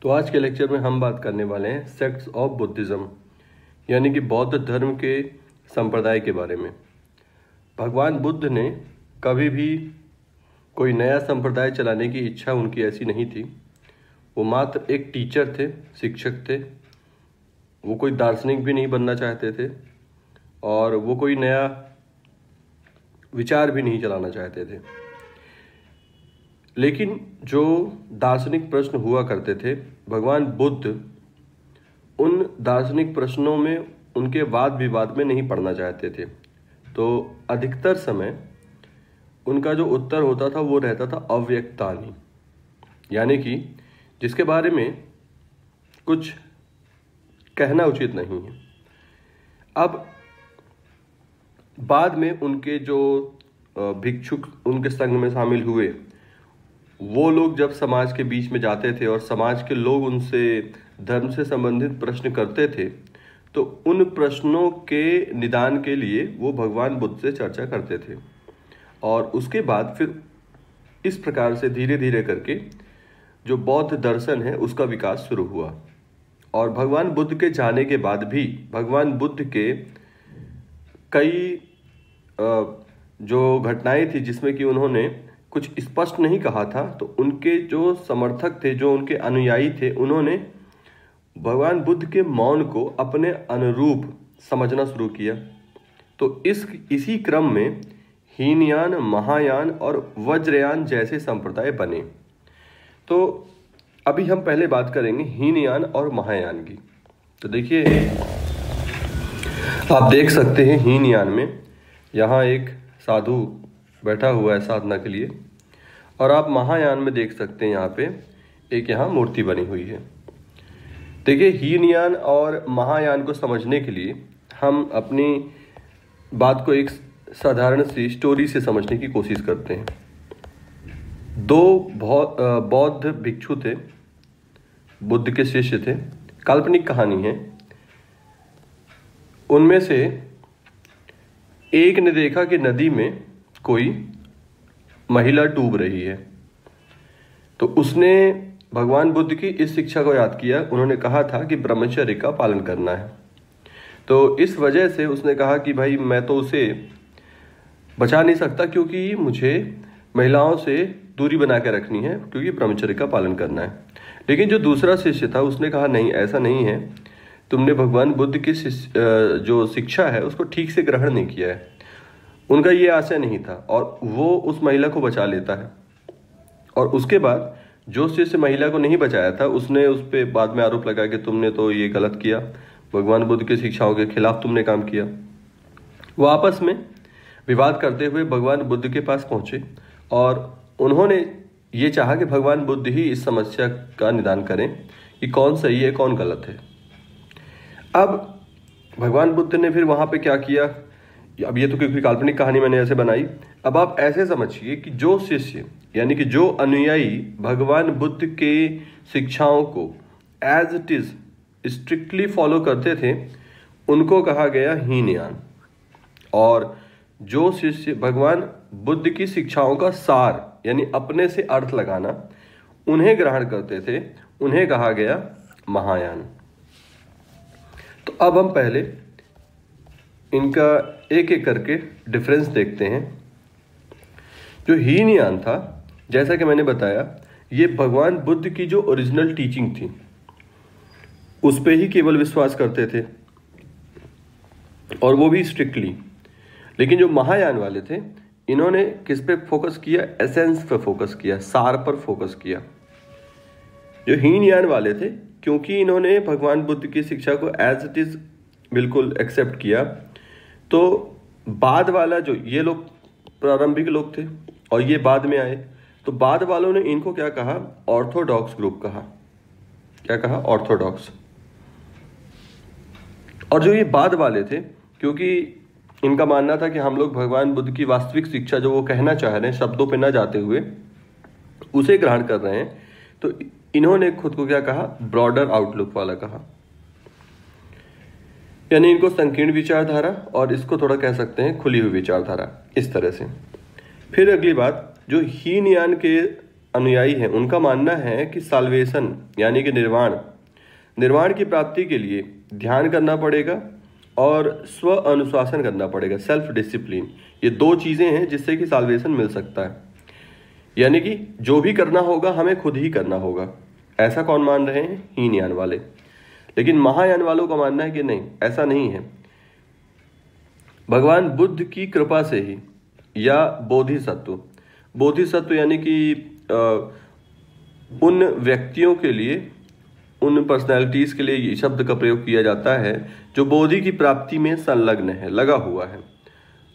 तो आज के लेक्चर में हम बात करने वाले हैं सेक्ट्स ऑफ बुद्धिज़्म, यानी कि बौद्ध धर्म के संप्रदाय के बारे में। भगवान बुद्ध ने कभी भी कोई नया संप्रदाय चलाने की इच्छा उनकी ऐसी नहीं थी। वो मात्र एक टीचर थे, शिक्षक थे। वो कोई दार्शनिक भी नहीं बनना चाहते थे और वो कोई नया विचार भी नहीं चलाना चाहते थे। लेकिन जो दार्शनिक प्रश्न हुआ करते थे, भगवान बुद्ध उन दार्शनिक प्रश्नों में उनके वाद विवाद में नहीं पड़ना चाहते थे। तो अधिकतर समय उनका जो उत्तर होता था वो रहता था अव्यक्तानि, यानी कि जिसके बारे में कुछ कहना उचित नहीं है। अब बाद में उनके जो भिक्षुक उनके संघ में शामिल हुए, वो लोग जब समाज के बीच में जाते थे और समाज के लोग उनसे धर्म से संबंधित प्रश्न करते थे, तो उन प्रश्नों के निदान के लिए वो भगवान बुद्ध से चर्चा करते थे। और उसके बाद फिर इस प्रकार से धीरे धीरे करके जो बौद्ध दर्शन है उसका विकास शुरू हुआ। और भगवान बुद्ध के जाने के बाद भी भगवान बुद्ध के कई जो घटनाएं थी जिसमें कि उन्होंने कुछ स्पष्ट नहीं कहा था, तो उनके जो समर्थक थे, जो उनके अनुयायी थे, उन्होंने भगवान बुद्ध के मौन को अपने अनुरूप समझना शुरू किया। तो इसी क्रम में हीनयान, महायान और वज्रयान जैसे संप्रदाय बने। तो अभी हम पहले बात करेंगे हीनयान और महायान की। तो देखिए, आप देख सकते हैं हीनयान में यहाँ एक साधु बैठा हुआ है साधना के लिए, और आप महायान में देख सकते हैं यहाँ पे एक यहाँ मूर्ति बनी हुई है। देखिए, हीनयान और महायान को समझने के लिए हम अपनी बात को एक साधारण सी स्टोरी से समझने की कोशिश करते हैं। दो बौद्ध भिक्षु थे, बुद्ध के शिष्य थे। काल्पनिक कहानी है। उनमें से एक ने देखा कि नदी में कोई महिला डूब रही है, तो उसने भगवान बुद्ध की इस शिक्षा को याद किया। उन्होंने कहा था कि ब्रह्मचर्य का पालन करना है। तो इस वजह से उसने कहा कि भाई मैं तो उसे बचा नहीं सकता, क्योंकि मुझे महिलाओं से दूरी बना के रखनी है, क्योंकि ब्रह्मचर्य का पालन करना है। लेकिन जो दूसरा शिष्य था उसने कहा नहीं, ऐसा नहीं है, तुमने भगवान बुद्ध की जो शिक्षा है उसको ठीक से ग्रहण नहीं किया है। उनका ये आशय नहीं था और वो उस महिला को बचा लेता है। और उसके बाद जो शिष्य महिला को नहीं बचाया था उसने उस पर बाद में आरोप लगाया कि तुमने तो ये गलत किया, भगवान बुद्ध की शिक्षाओं के खिलाफ तुमने काम किया। वो आपस में विवाद करते हुए भगवान बुद्ध के पास पहुंचे और उन्होंने ये चाहा कि भगवान बुद्ध ही इस समस्या का निदान करें कि कौन सही है कौन गलत है। अब भगवान बुद्ध ने फिर वहाँ पे क्या किया, अब ये तो क्योंकि काल्पनिक कहानी मैंने ऐसे बनाई। अब आप ऐसे समझिए कि जो शिष्य यानी कि जो अनुयायी भगवान बुद्ध के शिक्षाओं को as it is strictly follow करते थे, उनको कहा गया हीनयान। और जो शिष्य भगवान बुद्ध की शिक्षाओं का सार यानी अपने से अर्थ लगाना उन्हें ग्रहण करते थे, उन्हें कहा गया महायान। तो अब हम पहले इनका एक एक करके डिफरेंस देखते हैं। जो हीनयान था, जैसा कि मैंने बताया, ये भगवान बुद्ध की जो ओरिजिनल टीचिंग थी उस पे ही केवल विश्वास करते थे, और वो भी स्ट्रिक्टली। लेकिन जो महायान वाले थे, इन्होंने किस पे फोकस किया? एसेंस पे फोकस किया, सार पर फोकस किया। जो हीनयान वाले थे, क्योंकि इन्होंने भगवान बुद्ध की शिक्षा को एज इट इज बिल्कुल एक्सेप्ट किया, तो बाद वाला जो ये लोग प्रारंभिक लोग थे और ये बाद में आए, तो बाद वालों ने इनको क्या कहा? ऑर्थोडॉक्स ग्रुप कहा। क्या कहा? ऑर्थोडॉक्स। और जो ये बाद वाले थे, क्योंकि इनका मानना था कि हम लोग भगवान बुद्ध की वास्तविक शिक्षा जो वो कहना चाह रहे हैं, शब्दों पे ना जाते हुए उसे ग्रहण कर रहे हैं, तो इन्होंने खुद को क्या कहा? ब्रॉडर आउटलुक वाला कहा। यानी इनको संकीर्ण विचारधारा, और इसको थोड़ा कह सकते हैं खुली हुई विचारधारा, इस तरह से। फिर अगली बात, जो हीनयान के अनुयायी हैं उनका मानना है कि साल्वेशन यानी कि निर्वाण की प्राप्ति के लिए ध्यान करना पड़ेगा और स्व अनुशासन करना पड़ेगा, सेल्फ डिसिप्लिन। ये दो चीज़ें हैं जिससे कि साल्वेशन मिल सकता है। यानी कि जो भी करना होगा हमें खुद ही करना होगा। ऐसा कौन मान रहे हैं? हीनयान वाले। लेकिन महायान वालों का मानना है कि नहीं, ऐसा नहीं है। भगवान बुद्ध की कृपा से ही या बोधिसत्व यानी कि उन व्यक्तियों के लिए, उन पर्सनैलिटीज के लिए ये शब्द का प्रयोग किया जाता है जो बोधि की प्राप्ति में संलग्न है, लगा हुआ है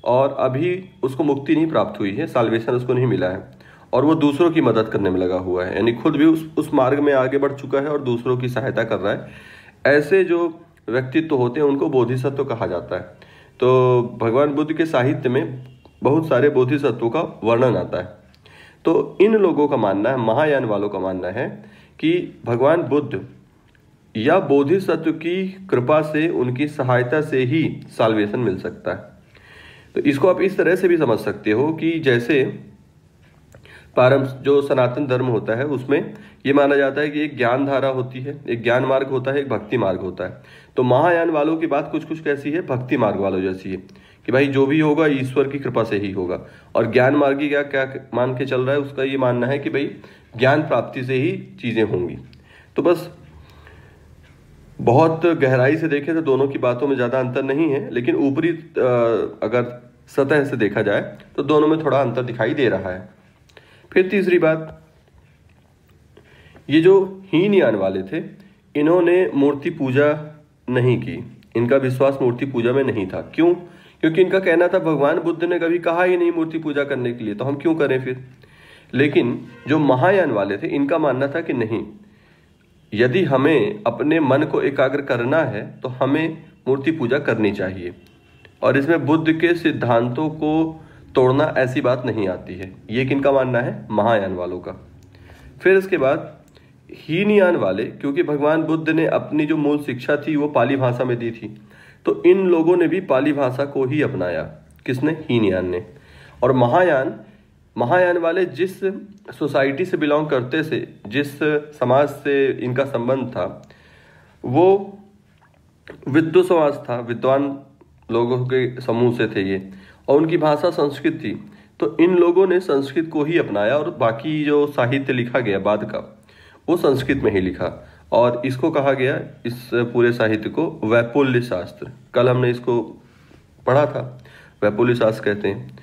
और अभी उसको मुक्ति नहीं प्राप्त हुई है, साल्वेशन उसको नहीं मिला है और वो दूसरों की मदद करने में लगा हुआ है, यानी खुद भी उस मार्ग में आगे बढ़ चुका है और दूसरों की सहायता कर रहा है। ऐसे जो व्यक्तित्व होते हैं उनको बोधिसत्व कहा जाता है। तो भगवान बुद्ध के साहित्य में बहुत सारे बोधिसत्वों का वर्णन आता है। तो इन लोगों का मानना है, महायान वालों का मानना है कि भगवान बुद्ध या बोधिसत्व की कृपा से, उनकी सहायता से ही साल्वेशन मिल सकता है। तो इसको आप इस तरह से भी समझ सकते हो कि जैसे जो सनातन धर्म होता है उसमें ये माना जाता है कि एक ज्ञान धारा होती है, एक ज्ञान मार्ग होता है, एक भक्ति मार्ग होता है। तो महायान वालों की बात कुछ कुछ कैसी है? भक्ति मार्ग वालों जैसी है कि भाई जो भी होगा ईश्वर की कृपा से ही होगा। और ज्ञान मार्गी क्या मान के चल रहा है? उसका ये मानना है कि भाई ज्ञान प्राप्ति से ही चीजें होंगी। तो बस बहुत गहराई से देखें तो दोनों की बातों में ज्यादा अंतर नहीं है, लेकिन ऊपरी अगर सतह से देखा जाए तो दोनों में थोड़ा अंतर दिखाई दे रहा है। फिर तीसरी बात, ये जो हीनयान वाले थे इन्होंने मूर्ति पूजा नहीं की, इनका विश्वास मूर्ति पूजा में नहीं था। क्यों? क्योंकि इनका कहना था भगवान बुद्ध ने कभी कहा ही नहीं मूर्ति पूजा करने के लिए, तो हम क्यों करें फिर। लेकिन जो महायान वाले थे इनका मानना था कि नहीं, यदि हमें अपने मन को एकाग्र करना है तो हमें मूर्ति पूजा करनी चाहिए और इसमें बुद्ध के सिद्धांतों को तोड़ना ऐसी बात नहीं आती है। ये किनका मानना है? महायान वालों का। फिर इसके बाद हीनयान वाले, क्योंकि भगवान बुद्ध ने अपनी जो मूल शिक्षा थी वो पाली भाषा में दी थी, तो इन लोगों ने भी पाली भाषा को ही अपनाया। किसने? हीनयान ने। और महायान वाले जिस सोसाइटी से बिलोंग करते थे, जिस समाज से इनका संबंध था, वो विद्वत समाज था, विद्वान लोगों के समूह से थे ये, और उनकी भाषा संस्कृत थी। तो इन लोगों ने संस्कृत को ही अपनाया और बाकी जो साहित्य लिखा गया बाद का वो संस्कृत में ही लिखा और इसको कहा गया, इस पूरे साहित्य को वैपुल्य शास्त्र। कल हमने इसको पढ़ा था, वैपुल्य शास्त्र कहते हैं।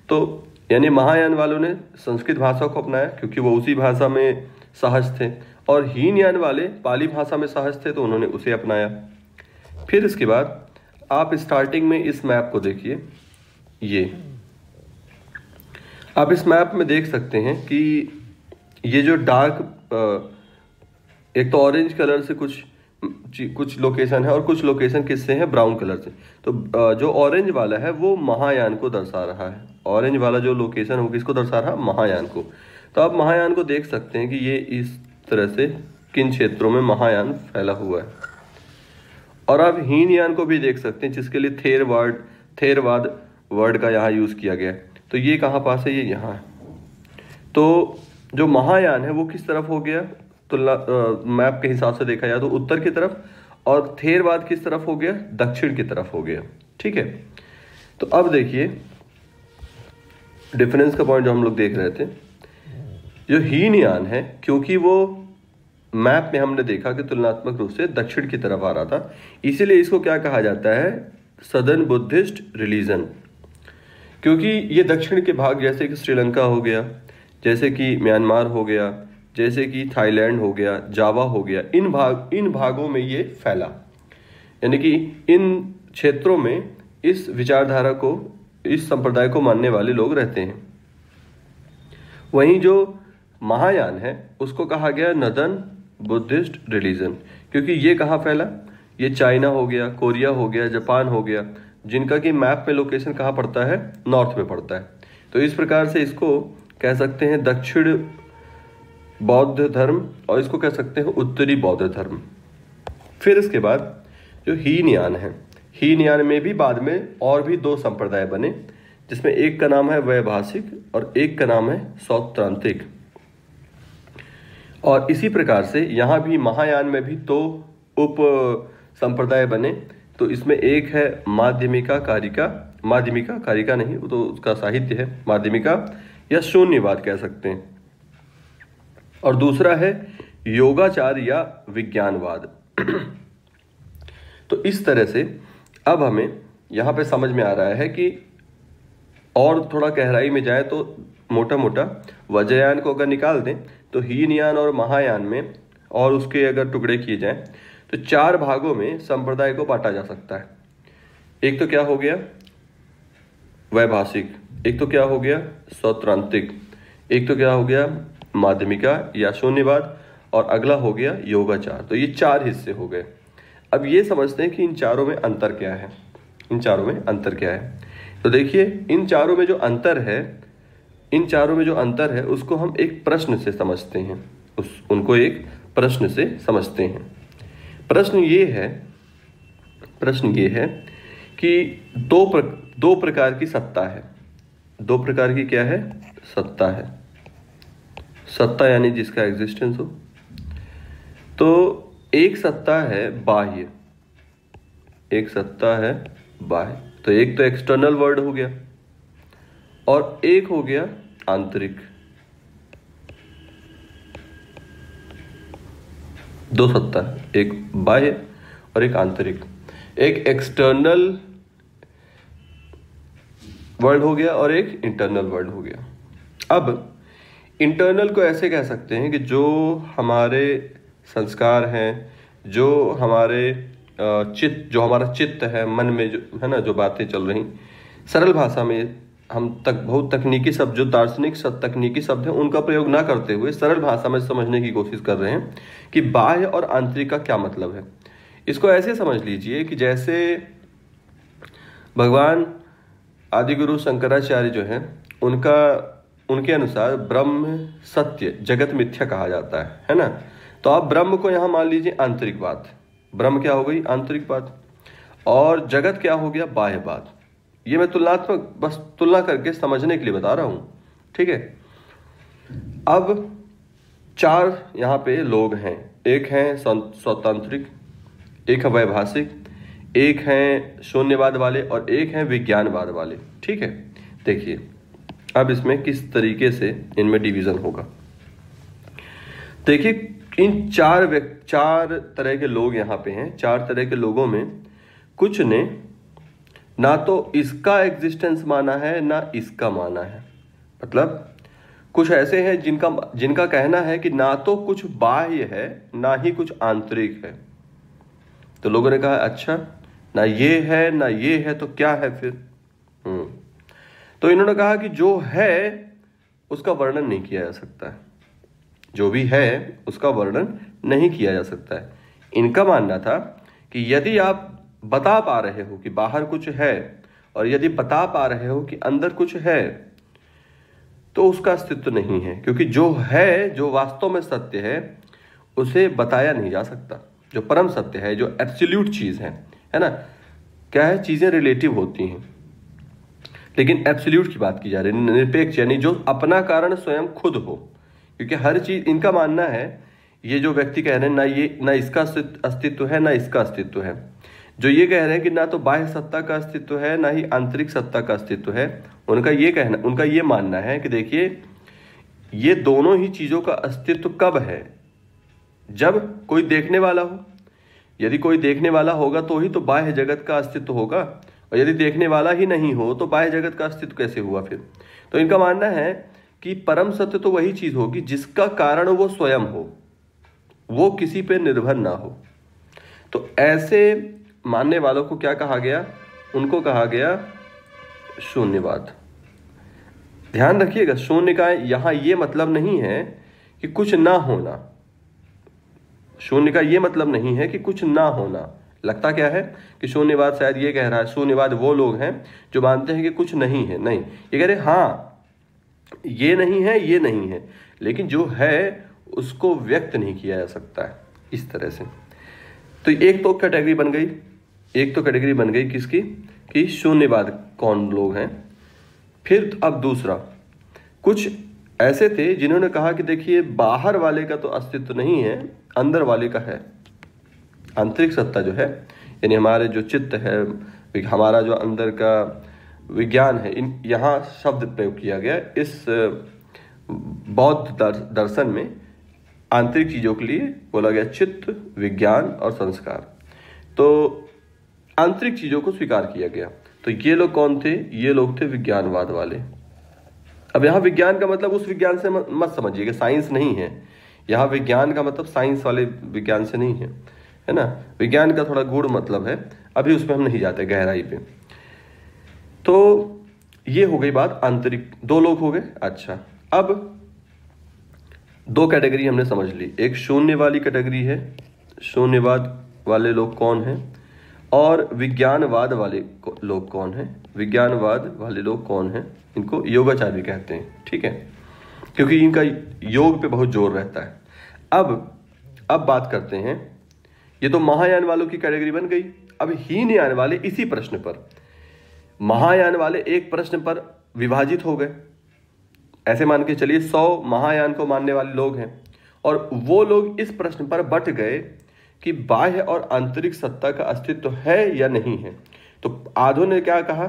तो यानी महायान वालों ने संस्कृत भाषा को अपनाया क्योंकि वो उसी भाषा में सहज थे, और हीनयान वाले पाली भाषा में सहज थे तो उन्होंने उसे अपनाया। फिर इसके बाद आप स्टार्टिंग में इस मैप को देखिए। ये आप इस मैप में देख सकते हैं कि ये जो डार्क, एक तो ऑरेंज कलर से कुछ लोकेशन है और कुछ लोकेशन किससे हैं? ब्राउन कलर से। तो जो ऑरेंज वाला है वो महायान को दर्शा रहा है। ऑरेंज वाला जो लोकेशन है वो किसको दर्शा रहा है? महायान को। तो आप महायान को देख सकते हैं कि ये इस तरह से किन क्षेत्रों में महायान फैला हुआ है। और आप हीनयान को भी देख सकते हैं जिसके लिए थेरवाद वर्ड का यहाँ यूज किया गया है। तो ये कहाँ पास है? ये यहाँ है। तो जो महायान है वो किस तरफ हो गया? तो मैप के हिसाब से देखा जाए तो उत्तर की तरफ, और थेरवाद किस तरफ हो गया? दक्षिण की तरफ हो गया। ठीक है। तो अब देखिए डिफरेंस का पॉइंट जो हम लोग देख रहे थे, जो हीनयान है क्योंकि वो मैप में हमने देखा कि तुलनात्मक रूप से दक्षिण की तरफ आ रहा था, इसीलिए इसको क्या कहा जाता है? Southern Buddhist religion. क्योंकि ये दक्षिण के भाग जैसे कि श्रीलंका हो गया, जैसे कि म्यांमार हो गया, जैसे कि थाईलैंड हो गया, जावा हो गया, इन भागों में ये फैला, यानी कि इन क्षेत्रों में इस विचारधारा को, इस संप्रदाय को मानने वाले लोग रहते हैं। वहीं जो महायान है उसको कहा गया नदन बुद्धिस्ट रिलीजन, क्योंकि ये कहाँ फैला? ये चाइना हो गया, कोरिया हो गया, जापान हो गया, जिनका कि मैप में लोकेशन कहाँ पड़ता है? नॉर्थ में पड़ता है। तो इस प्रकार से इसको कह सकते हैं दक्षिण बौद्ध धर्म, और इसको कह सकते हैं उत्तरी बौद्ध धर्म। फिर इसके बाद जो हीनयान है, हीनयान में भी बाद में और भी दो संप्रदाय बने, जिसमें एक का नाम है वैभाषिक और एक का नाम है सौत्रांतिक। और इसी प्रकार से यहाँ भी महायान में भी दो उप संप्रदाय बने। तो इसमें एक है माध्यमिका कारिका, माध्यमिका कारिका नहीं, वो तो उसका साहित्य है, माध्यमिका या शून्यवाद कह सकते हैं। और दूसरा है योगाचार या विज्ञानवाद। तो इस तरह से अब हमें यहाँ पे समझ में आ रहा है कि और थोड़ा गहराई में जाए तो मोटा मोटा वज्रयान को अगर निकाल दें तो हीनयान और महायान में और उसके अगर टुकड़े किए जाएं तो 4 भागों में संप्रदाय को बांटा जा सकता है। एक तो क्या हो गया वैभाषिक, एक तो क्या हो गया सौत्रांतिक, एक तो क्या हो गया माध्यमिका या शून्यवाद, और अगला हो गया योगाचार। तो ये 4 हिस्से हो गए। अब ये समझते हैं कि इन चारों में अंतर क्या है, इन चारों में अंतर क्या है। तो देखिए इन चारों में जो अंतर है, इन चारों में जो अंतर है उसको हम एक प्रश्न से समझते हैं, उनको एक प्रश्न से समझते हैं। प्रश्न ये है कि दो प्रकार की सत्ता है। 2 प्रकार की क्या है सत्ता है, सत्ता यानी जिसका एग्जिस्टेंस हो। तो एक सत्ता है बाह्य, एक सत्ता है बाह्य। तो एक तो एक्सटर्नल वर्ल्ड हो गया और एक हो गया आंतरिक। 2 सत्ता है, एक बाह्य और एक आंतरिक। एक एक्सटर्नल वर्ल्ड हो गया और एक इंटरनल वर्ल्ड हो गया। अब इंटरनल को ऐसे कह सकते हैं कि जो हमारे संस्कार हैं, जो हमारे जो हमारा चित्त है, मन में जो है ना, जो बातें चल रही, सरल भाषा में हम बहुत तकनीकी शब्द, जो दार्शनिक तकनीकी शब्द हैं उनका प्रयोग ना करते हुए सरल भाषा में समझने की कोशिश कर रहे हैं कि बाह्य और आंतरिक का क्या मतलब है। इसको ऐसे समझ लीजिए कि जैसे भगवान आदिगुरु शंकराचार्य जो हैं उनके अनुसार ब्रह्म सत्य, जगत मिथ्या कहा जाता है ना। तो आप ब्रह्म को यहाँ मान लीजिए आंतरिक बात, ब्रह्म क्या हो गई आंतरिक बात, और जगत क्या हो गया बाह्य बात। ये मैं तुलनात्मक बस तुलना करके समझने के लिए बता रहा हूँ, ठीक है। अब 4 यहाँ पे लोग हैं, एक है स्वतंत्रिक, एक है वैभाषिक, एक है शून्यवाद वाले और एक है विज्ञानवाद वाले, ठीक है। देखिए अब इसमें किस तरीके से इनमें डिवीजन होगा। देखिए इन 4 तरह के लोग यहाँ पे हैं। 4 तरह के लोगों में कुछ ने ना तो इसका एग्जिस्टेंस माना है ना इसका माना है। मतलब कुछ ऐसे हैं जिनका कहना है कि ना तो कुछ बाह्य है ना ही कुछ आंतरिक है। तो लोगों ने कहा अच्छा, ना ये है ना ये है तो क्या है फिर। तो इन्होंने कहा कि जो है उसका वर्णन नहीं किया जा सकता है, जो भी है उसका वर्णन नहीं किया जा सकता है। इनका मानना था कि यदि आप बता पा रहे हो कि बाहर कुछ है और यदि बता पा रहे हो कि अंदर कुछ है तो उसका अस्तित्व नहीं है, क्योंकि जो है, जो वास्तव में सत्य है, उसे बताया नहीं जा सकता। जो परम सत्य है, जो एब्सोल्यूट चीज है ना। क्या है, चीजें रिलेटिव होती हैं, लेकिन एब्सोल्यूट की बात की जा रही है, निरपेक्ष, यानी जो अपना कारण स्वयं खुद हो। क्योंकि हर चीज, इनका मानना है, ये जो व्यक्ति कह रहे हैं ना इसका अस्तित्व है ना इसका अस्तित्व है, जो ये कह रहे हैं कि ना तो बाह्य सत्ता का अस्तित्व है ना ही आंतरिक सत्ता का अस्तित्व है, उनका ये मानना है कि देखिए ये दोनों ही चीजों का अस्तित्व कब है, जब कोई देखने वाला हो। यदि कोई देखने वाला होगा तो ही तो बाह्य जगत का अस्तित्व होगा, और यदि देखने वाला ही नहीं हो तो बाह्य जगत का अस्तित्व कैसे हुआ फिर। तो इनका मानना है कि परम सत्य तो वही चीज होगी जिसका कारण वो स्वयं हो, वो किसी पे निर्भर ना हो। तो ऐसे मानने वालों को क्या कहा गया, उनको कहा गया शून्यवाद। ध्यान रखिएगा, शून्य का यहां ये मतलब नहीं है कि कुछ ना होना। शून्य का ये मतलब नहीं है कि कुछ ना होना। लगता क्या है कि शून्यवाद शायद ये कह रहा है, शून्यवाद वो लोग हैं जो मानते हैं कि कुछ नहीं है। नहीं, ये कह रहे हाँ ये नहीं है, ये नहीं है, लेकिन जो है उसको व्यक्त नहीं किया जा सकता है, इस तरह से। तो एक तो कैटेगरी बन गई, एक तो कैटेगरी बन गई किसकी, कि शून्यवाद कौन लोग हैं। फिर अब दूसरा, कुछ ऐसे थे जिन्होंने कहा कि देखिए बाहर वाले का तो अस्तित्व नहीं है, अंदर वाले का है। आंतरिक सत्ता जो है, यानी हमारे जो चित्त है, हमारा जो अंदर का विज्ञान है, इन यहाँ शब्द प्रयोग किया गया इस बौद्ध दर्शन में। आंतरिक चीज़ों के लिए बोला गया चित्त, विज्ञान और संस्कार। तो आंतरिक चीज़ों को स्वीकार किया गया। तो ये लोग कौन थे? ये लोग थे विज्ञानवाद वाले। अब यहाँ विज्ञान का मतलब उस विज्ञान से मत समझिए कि साइंस नहीं है। यहाँ विज्ञान का मतलब साइंस वाले विज्ञान से नहीं है ना। विज्ञान का थोड़ा गूढ़ मतलब है, अभी उसमें हम नहीं जाते गहराई पे। तो ये हो गई बात आंतरिक। दो लोग हो गए। अच्छा, अब दो कैटेगरी हमने समझ ली। एक शून्य वाली कैटेगरी है, शून्यवाद वाले लोग कौन हैं, और विज्ञानवाद वाले लोग कौन हैं। विज्ञानवाद वाले लोग कौन हैं? इनको योगाचार भी कहते हैं, ठीक है, क्योंकि इनका योग पे बहुत जोर रहता है। अब बात करते हैं, ये तो महायान वालों की कैटेगरी बन गई। अब हीनयान वाले इसी प्रश्न पर, महायान वाले एक प्रश्न पर विभाजित हो गए। ऐसे मान के चलिए 100 महायान को मानने वाले लोग हैं, और वो लोग इस प्रश्न पर बट गए कि बाह्य और आंतरिक सत्ता का अस्तित्व है या नहीं है। तो आधों ने क्या कहा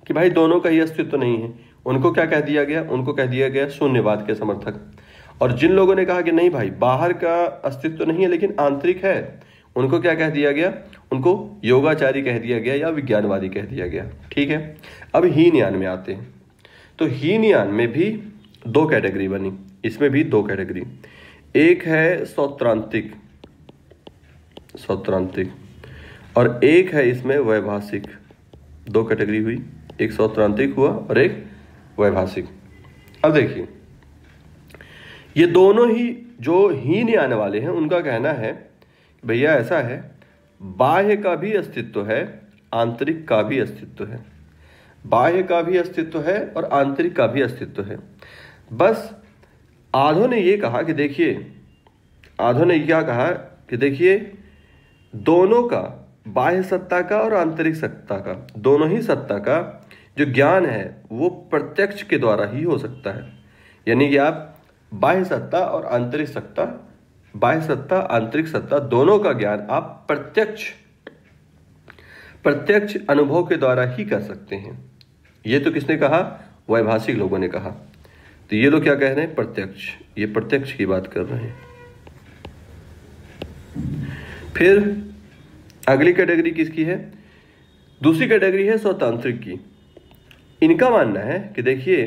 कि भाई दोनों का ही अस्तित्व नहीं है। उनको क्या कह दिया गया? उनको कह दिया गया शून्यवाद के समर्थक। और जिन लोगों ने कहा कि नहीं भाई बाहर का अस्तित्व नहीं है लेकिन आंतरिक है, उनको क्या कह दिया गया? उनको योगाचारी कह दिया गया या विज्ञानवादी कह दिया गया, ठीक है। अब हीनयान में आते हैं। तो हीनयान में भी दो कैटेगरी बनी, इसमें भी दो कैटेगरी। एक है सौत्रांतिक और एक है इसमें वैभाषिक। दो कैटेगरी हुई, एक सौत्रांतिक हुआ और एक वैभाषिक। अब देखिए, ये दोनों ही जो हीनयान वाले हैं उनका कहना है भैया ऐसा है, बाह्य का भी अस्तित्व है, आंतरिक का भी अस्तित्व है। बाह्य का भी अस्तित्व है और आंतरिक का भी अस्तित्व है। बस आधों ने ये कहा कि देखिए, आधों ने क्या कहा कि देखिए दोनों का, बाह्य सत्ता का और आंतरिक सत्ता का, दोनों ही सत्ता का जो ज्ञान है वो प्रत्यक्ष के द्वारा ही हो सकता है। यानी कि आप बाह्य सत्ता और आंतरिक सत्ता, बाह्य सत्ता आंतरिक सत्ता दोनों का ज्ञान आप प्रत्यक्ष अनुभव के द्वारा ही कर सकते हैं। ये तो किसने कहा? वैभाषिक लोगों ने कहा। तो ये लोग क्या कह रहे हैं? प्रत्यक्ष। ये प्रत्यक्ष की बात कर रहे हैं। फिर अगली कैटेगरी किसकी है? दूसरी कैटेगरी है स्वतांत्रिक की। इनका मानना है कि देखिए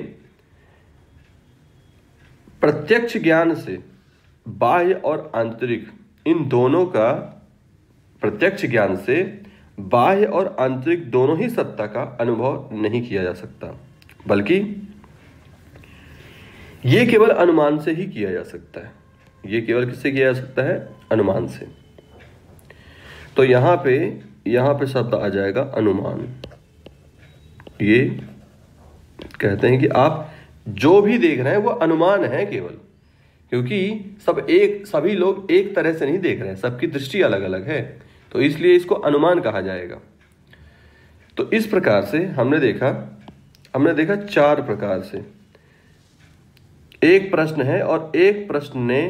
प्रत्यक्ष ज्ञान से बाह्य और आंतरिक, इन दोनों का, प्रत्यक्ष ज्ञान से बाह्य और आंतरिक दोनों ही सत्ता का अनुभव नहीं किया जा सकता, बल्कि ये केवल अनुमान से ही किया जा सकता है। ये केवल किससे किया जा सकता है? अनुमान से। तो यहाँ पे शब्द आ जाएगा अनुमान। ये कहते हैं कि आप जो भी देख रहे हैं वो अनुमान है केवल, क्योंकि सभी लोग एक तरह से नहीं देख रहे हैं, सबकी दृष्टि अलग अलग है, तो इसलिए इसको अनुमान कहा जाएगा। तो इस प्रकार से हमने देखा चार प्रकार से। एक प्रश्न है और एक प्रश्न ने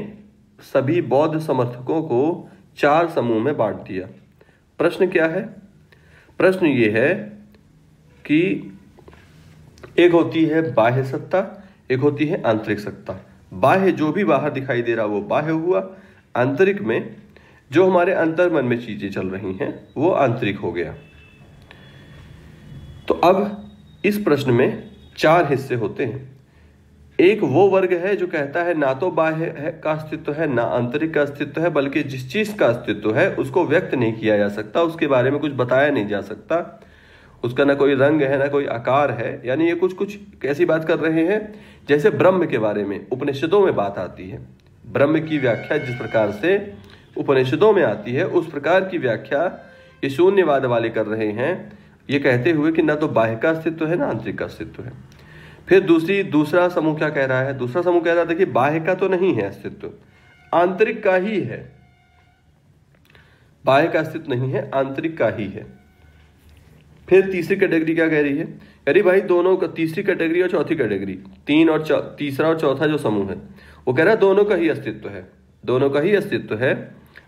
सभी बौद्ध समर्थकों को चार समूह में बांट दिया। प्रश्न क्या है? प्रश्न ये है कि एक होती है बाह्य सत्ता, एक होती है आंतरिक सत्ता। बाह्य जो भी बाहर दिखाई दे रहा वो बाह्य हुआ, आंतरिक में जो हमारे अंतर मन में चीजें चल रही हैं वो आंतरिक हो गया। तो अब इस प्रश्न में चार हिस्से होते हैं। एक वो वर्ग है जो कहता है ना तो बाह्य का अस्तित्व है ना आंतरिक का अस्तित्व है, बल्कि जिस चीज का अस्तित्व है उसको व्यक्त नहीं किया जा सकता, उसके बारे में कुछ बताया नहीं जा सकता, उसका ना कोई रंग है ना कोई आकार है। यानी ये कुछ कैसी बात कर रहे हैं जैसे ब्रह्म के बारे में उपनिषदों में बात आती है। ब्रह्म की व्याख्या जिस प्रकार से उपनिषदों में आती है उस प्रकार की व्याख्या ये शून्यवाद वाले कर रहे हैं, ये कहते हुए कि ना तो बाह्य का अस्तित्व है ना आंतरिक का अस्तित्व है। फिर दूसरा समूह क्या कह रहा है? दूसरा समूह कह रहा है देखिए बाह्य का तो नहीं है अस्तित्व, आंतरिक का ही है। बाह्य का अस्तित्व नहीं है, आंतरिक का ही है। फिर तीसरी कैटेगरी क्या कह रही है, कह रही भाई दोनों का, तीसरी कैटेगरी और चौथी कैटेगरी, तीसरा और चौथा जो समूह है वो कह रहा है दोनों का ही अस्तित्व है, दोनों का ही अस्तित्व है,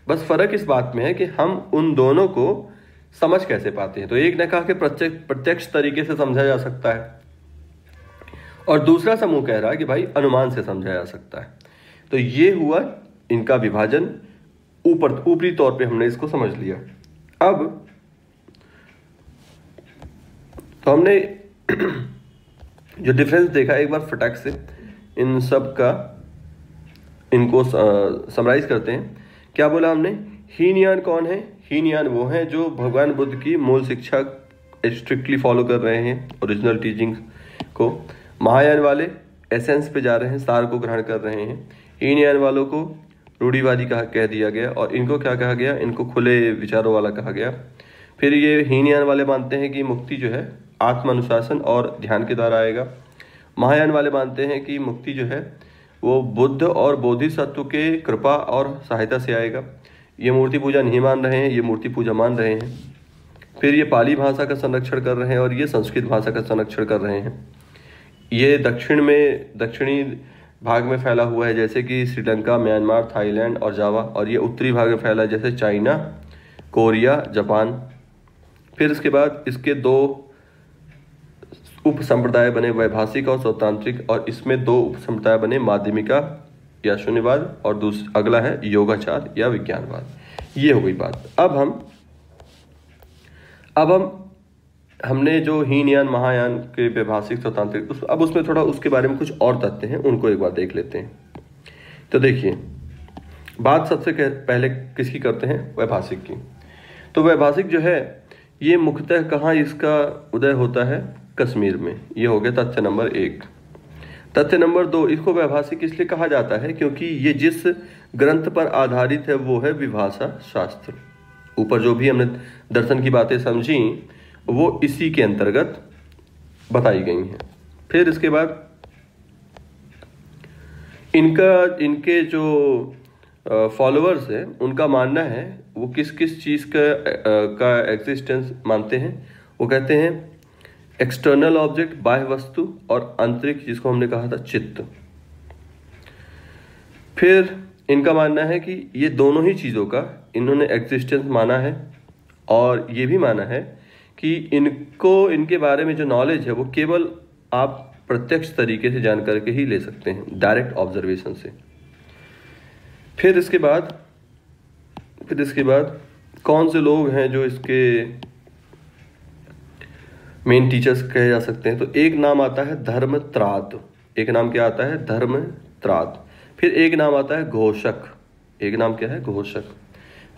बस फर्क इस बात में है कि हम उन दोनों को समझ कैसे पाते हैं। तो एक ने कहा कि प्रत्यक्ष तरीके से समझा जा सकता है, और दूसरा समूह कह रहा है कि भाई अनुमान से समझा जा सकता है। तो ये हुआ इनका विभाजन, ऊपरी तौर पे हमने इसको समझ लिया। अब तो हमने जो डिफरेंस देखा एक बार फटाक से इन सब का इनको समराइज करते हैं। क्या बोला हमने, हीनयान कौन है, हीनयान वो हैं जो भगवान बुद्ध की मूल शिक्षा स्ट्रिक्टली फॉलो कर रहे हैं, ओरिजिनल टीचिंग को। महायान वाले एसेंस पे जा रहे हैं, सार को ग्रहण कर रहे हैं। हीनयान वालों को रूढ़िवादी कह दिया गया, और इनको क्या कहा गया, इनको खुले विचारों वाला कहा गया। फिर ये हीनयान वाले मानते हैं कि मुक्ति जो है आत्म अनुशासन और ध्यान के द्वारा आएगा। महायान वाले मानते हैं कि मुक्ति जो है वो बुद्ध और बोधिसत्व के कृपा और सहायता से आएगा। ये मूर्ति पूजा नहीं मान रहे हैं, ये मूर्ति पूजा मान रहे हैं। फिर ये पाली भाषा का संरक्षण कर रहे हैं और ये संस्कृत भाषा का संरक्षण कर रहे हैं। ये दक्षिणी भाग में फैला हुआ है, जैसे कि श्रीलंका, म्यांमार, थाईलैंड और जावा, और ये उत्तरी भाग में फैला है जैसे चाइना, कोरिया, जापान। फिर इसके बाद इसके दो उप संप्रदाय बने, वैभाषिक और स्वतांत्रिक, और इसमें दो उप संप्रदाय बने, माध्यमिका या शून्यवाद, और अगला है योगाचार या विज्ञानवाद। ये हो गई बात। अब हमने जो हीनयान महायान के वैभाषिक स्वतांत्रिक, अब उसमें थोड़ा उसके बारे में कुछ और तथ्य हैं, उनको एक बार देख लेते हैं। तो देखिए, बात सबसे पहले किसकी करते हैं, वैभाषिक की। तो वैभाषिक जो है ये मुख्यतः कहाँ इसका उदय होता है, कश्मीर में। ये हो गया तथ्य नंबर 1। तथ्य नंबर 2, इसको वैभाषिक इसलिए कहा जाता है क्योंकि ये जिस ग्रंथ पर आधारित है वो है विभाषा शास्त्र। ऊपर जो भी हमने दर्शन की बातें समझी वो इसी के अंतर्गत बताई गई हैं। फिर इसके बाद इनके जो फॉलोअर्स हैं उनका मानना है, वो किस किस चीज़ का एग्जिस्टेंस मानते हैं। वो कहते हैं एक्सटर्नल ऑब्जेक्ट, बाह्य वस्तु, और आंतरिक जिसको हमने कहा था चित्त। फिर इनका मानना है कि ये दोनों ही चीज़ों का इन्होंने एग्जिस्टेंस माना है, और ये भी माना है कि इनके बारे में जो नॉलेज है वो केवल आप प्रत्यक्ष तरीके से जान करके ही ले सकते हैं, डायरेक्ट ऑब्जर्वेशन से। फिर इसके बाद कौन से लोग हैं जो इसके मेन टीचर्स कहे जा सकते हैं। तो एक नाम आता है धर्मत्रात, एक नाम क्या आता है, धर्मत्रात। फिर एक नाम आता है घोषक, एक नाम क्या है, घोषक।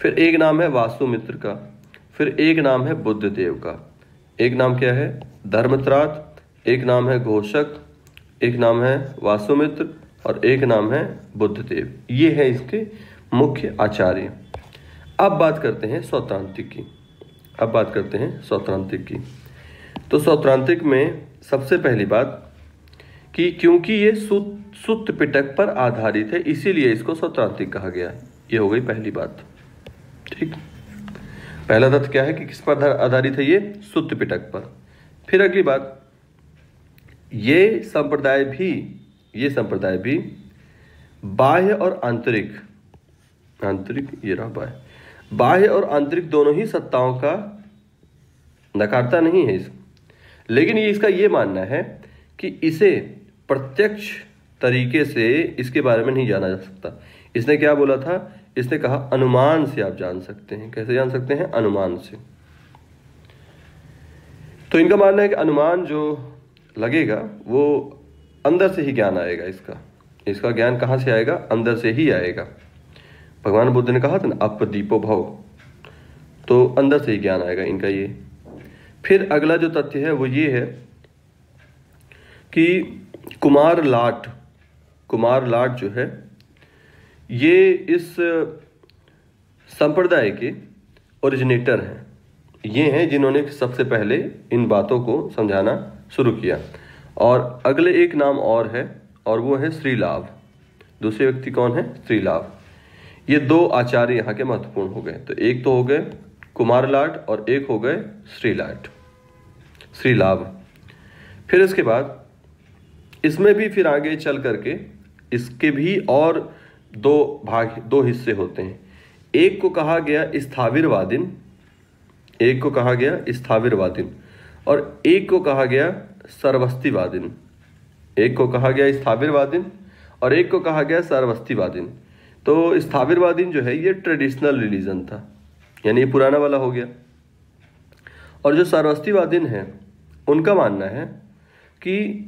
फिर एक नाम है वासुमित्र का। फिर एक नाम है बुद्धदेव का। एक नाम क्या है, धर्मत्रात, एक नाम है घोषक, एक नाम है वासुमित्र, और एक नाम है बुद्धदेव। ये है इसके मुख्य आचार्य। अब बात करते हैं स्वतंत्रिक की। तो स्वतंत्रिक में सबसे पहली बात कि क्योंकि ये सुत्त पिटक पर आधारित है इसीलिए इसको स्वतंत्रिक कहा गया। ये हो गई पहली बात। ठीक, पहला तथ्य क्या है कि किस पर आधारित है, ये सुत्त पिटक पर। फिर अगली बात, ये संप्रदाय भी बाह्य और आंतरिक, ये रहा बाह्य और आंतरिक दोनों ही सत्ताओं का नकारता नहीं है लेकिन इसका ये मानना है कि इसे प्रत्यक्ष तरीके से इसके बारे में नहीं जाना जा सकता। इसने क्या बोला था, इसने कहा अनुमान से आप जान सकते हैं। कैसे जान सकते हैं, अनुमान से। तो इनका मानना है कि अनुमान जो लगेगा वो अंदर से ही ज्ञान आएगा। इसका ज्ञान कहाँ से आएगा, अंदर से ही आएगा। भगवान बुद्ध ने कहा था ना, अपदीपो भव, तो अंदर से ही ज्ञान आएगा इनका ये। फिर अगला जो तथ्य है वो ये है कि कुमार लाट जो है ये इस संप्रदाय के ओरिजिनेटर हैं। ये हैं जिन्होंने सबसे पहले इन बातों को समझाना शुरू किया। और अगले एक नाम और है, और वो है श्रीलाभ। दूसरे व्यक्ति कौन है, श्रीलाभ। ये दो आचार्य यहाँ के महत्वपूर्ण हो गए। तो एक तो हो गए कुमार लाट और एक हो गए श्रीलाट। श्री लाभ। फिर इसके बाद इसमें भी फिर आगे चल करके इसके भी और दो हिस्से होते हैं। एक को कहा गया स्थाविरवादिन, एक को कहा गया स्थाविरवादिन और एक को कहा गया सर्वस्तिवादिन। एक को कहा गया स्थाविरवादिन और एक को कहा गया सर्वस्तिवादिन। तो स्थाविरवादिन जो है ये ट्रेडिशनल रिलीजन था, यानी ये पुराना वाला हो गया। और जो सर्वस्तिवादिन है उनका मानना है कि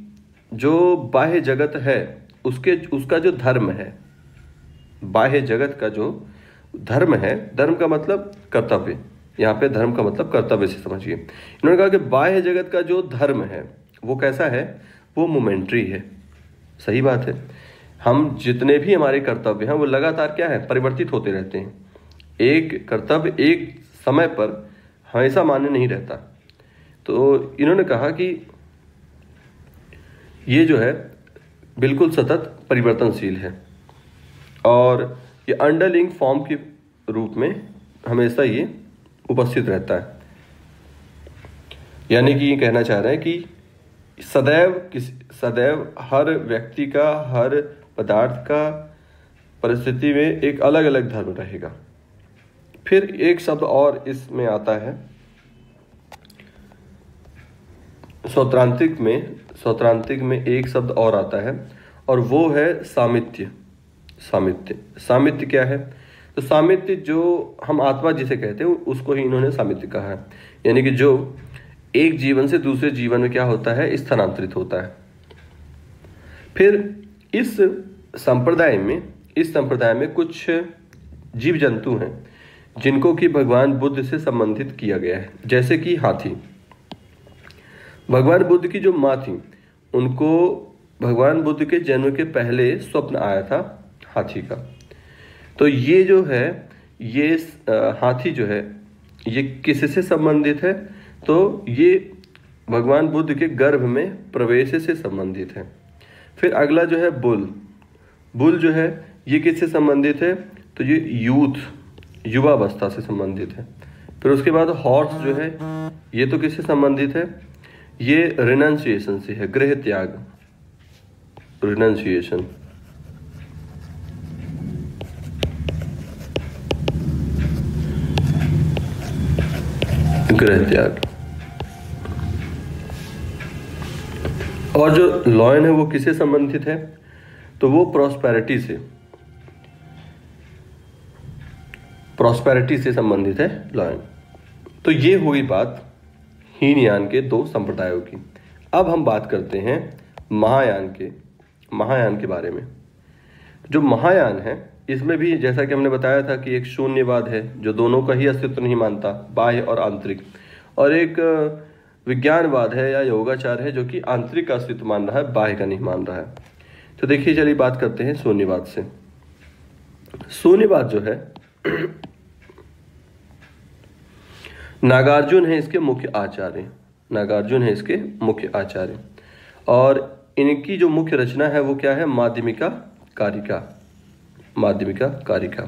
जो बाह्य जगत है उसका जो धर्म है, बाह्य जगत का जो धर्म है, धर्म का मतलब कर्तव्य, यहाँ पे धर्म का मतलब कर्तव्य से समझिए। इन्होंने कहा कि बाह्य जगत का जो धर्म है वो कैसा है, वो मोमेंट्री है। सही बात है, हम जितने भी हमारे कर्तव्य हैं वो लगातार क्या है, परिवर्तित होते रहते हैं। एक कर्तव्य एक समय पर हमेशा मान्य नहीं रहता। तो इन्होंने कहा कि ये जो है बिल्कुल सतत परिवर्तनशील है और ये अंडरलिंग फॉर्म के रूप में हमेशा ये उपस्थित रहता है। यानी कि ये कहना चाह रहे हैं कि सदैव हर व्यक्ति का, हर पदार्थ का परिस्थिति में एक अलग अलग धर्म रहेगा। फिर एक शब्द और इसमें आता है सौत्रांतिक में एक शब्द और आता है और वो है सामित्य। सामित्य क्या है? तो सामित्य जो हम आत्मा जिसे कहते हैं उसको ही इन्होंने सामित्य कहा है। यानी कि जो एक जीवन से दूसरे जीवन में क्या होता है, स्थानांतरित होता है। फिर इस संप्रदाय में कुछ जीव जंतु हैं जिनको कि भगवान बुद्ध से संबंधित किया गया है, जैसे कि हाथी। भगवान बुद्ध की जो माँ थी उनको भगवान बुद्ध के जन्म के पहले स्वप्न आया था हाथी का। तो ये जो है ये हाथी जो है ये किससे संबंधित है? तो ये भगवान बुद्ध के गर्भ में प्रवेश से संबंधित है। फिर अगला जो है बुल जो है ये किससे संबंधित है? तो ये युवावस्था से संबंधित है। फिर उसके बाद हॉर्स जो है ये तो किससे संबंधित है? ये रिनंसिएशन से है, गृह त्याग, रिनंसिएशन। गृह त्याग। और जो लॉयन है वो किससे संबंधित है? तो वो प्रॉस्पेरिटी से संबंधित है लॉयन। तो ये हुई बात हीनयान के दो संप्रदायों की। अब हम बात करते हैं महायान के बारे में। जो महायान है इसमें भी जैसा कि हमने बताया था कि एक शून्यवाद है जो दोनों का ही अस्तित्व नहीं मानता, बाह्य और आंतरिक, और एक विज्ञानवाद है या योगाचार है जो कि आंतरिक का अस्तित्व मान रहा है, बाह्य का नहीं मान रहा है। तो देखिए चलिए बात करते हैं शून्यवाद से। शून्यवाद जो है नागार्जुन है इसके मुख्य आचार्य, और इनकी जो मुख्य रचना है वो क्या है? माध्यमिका कारिका।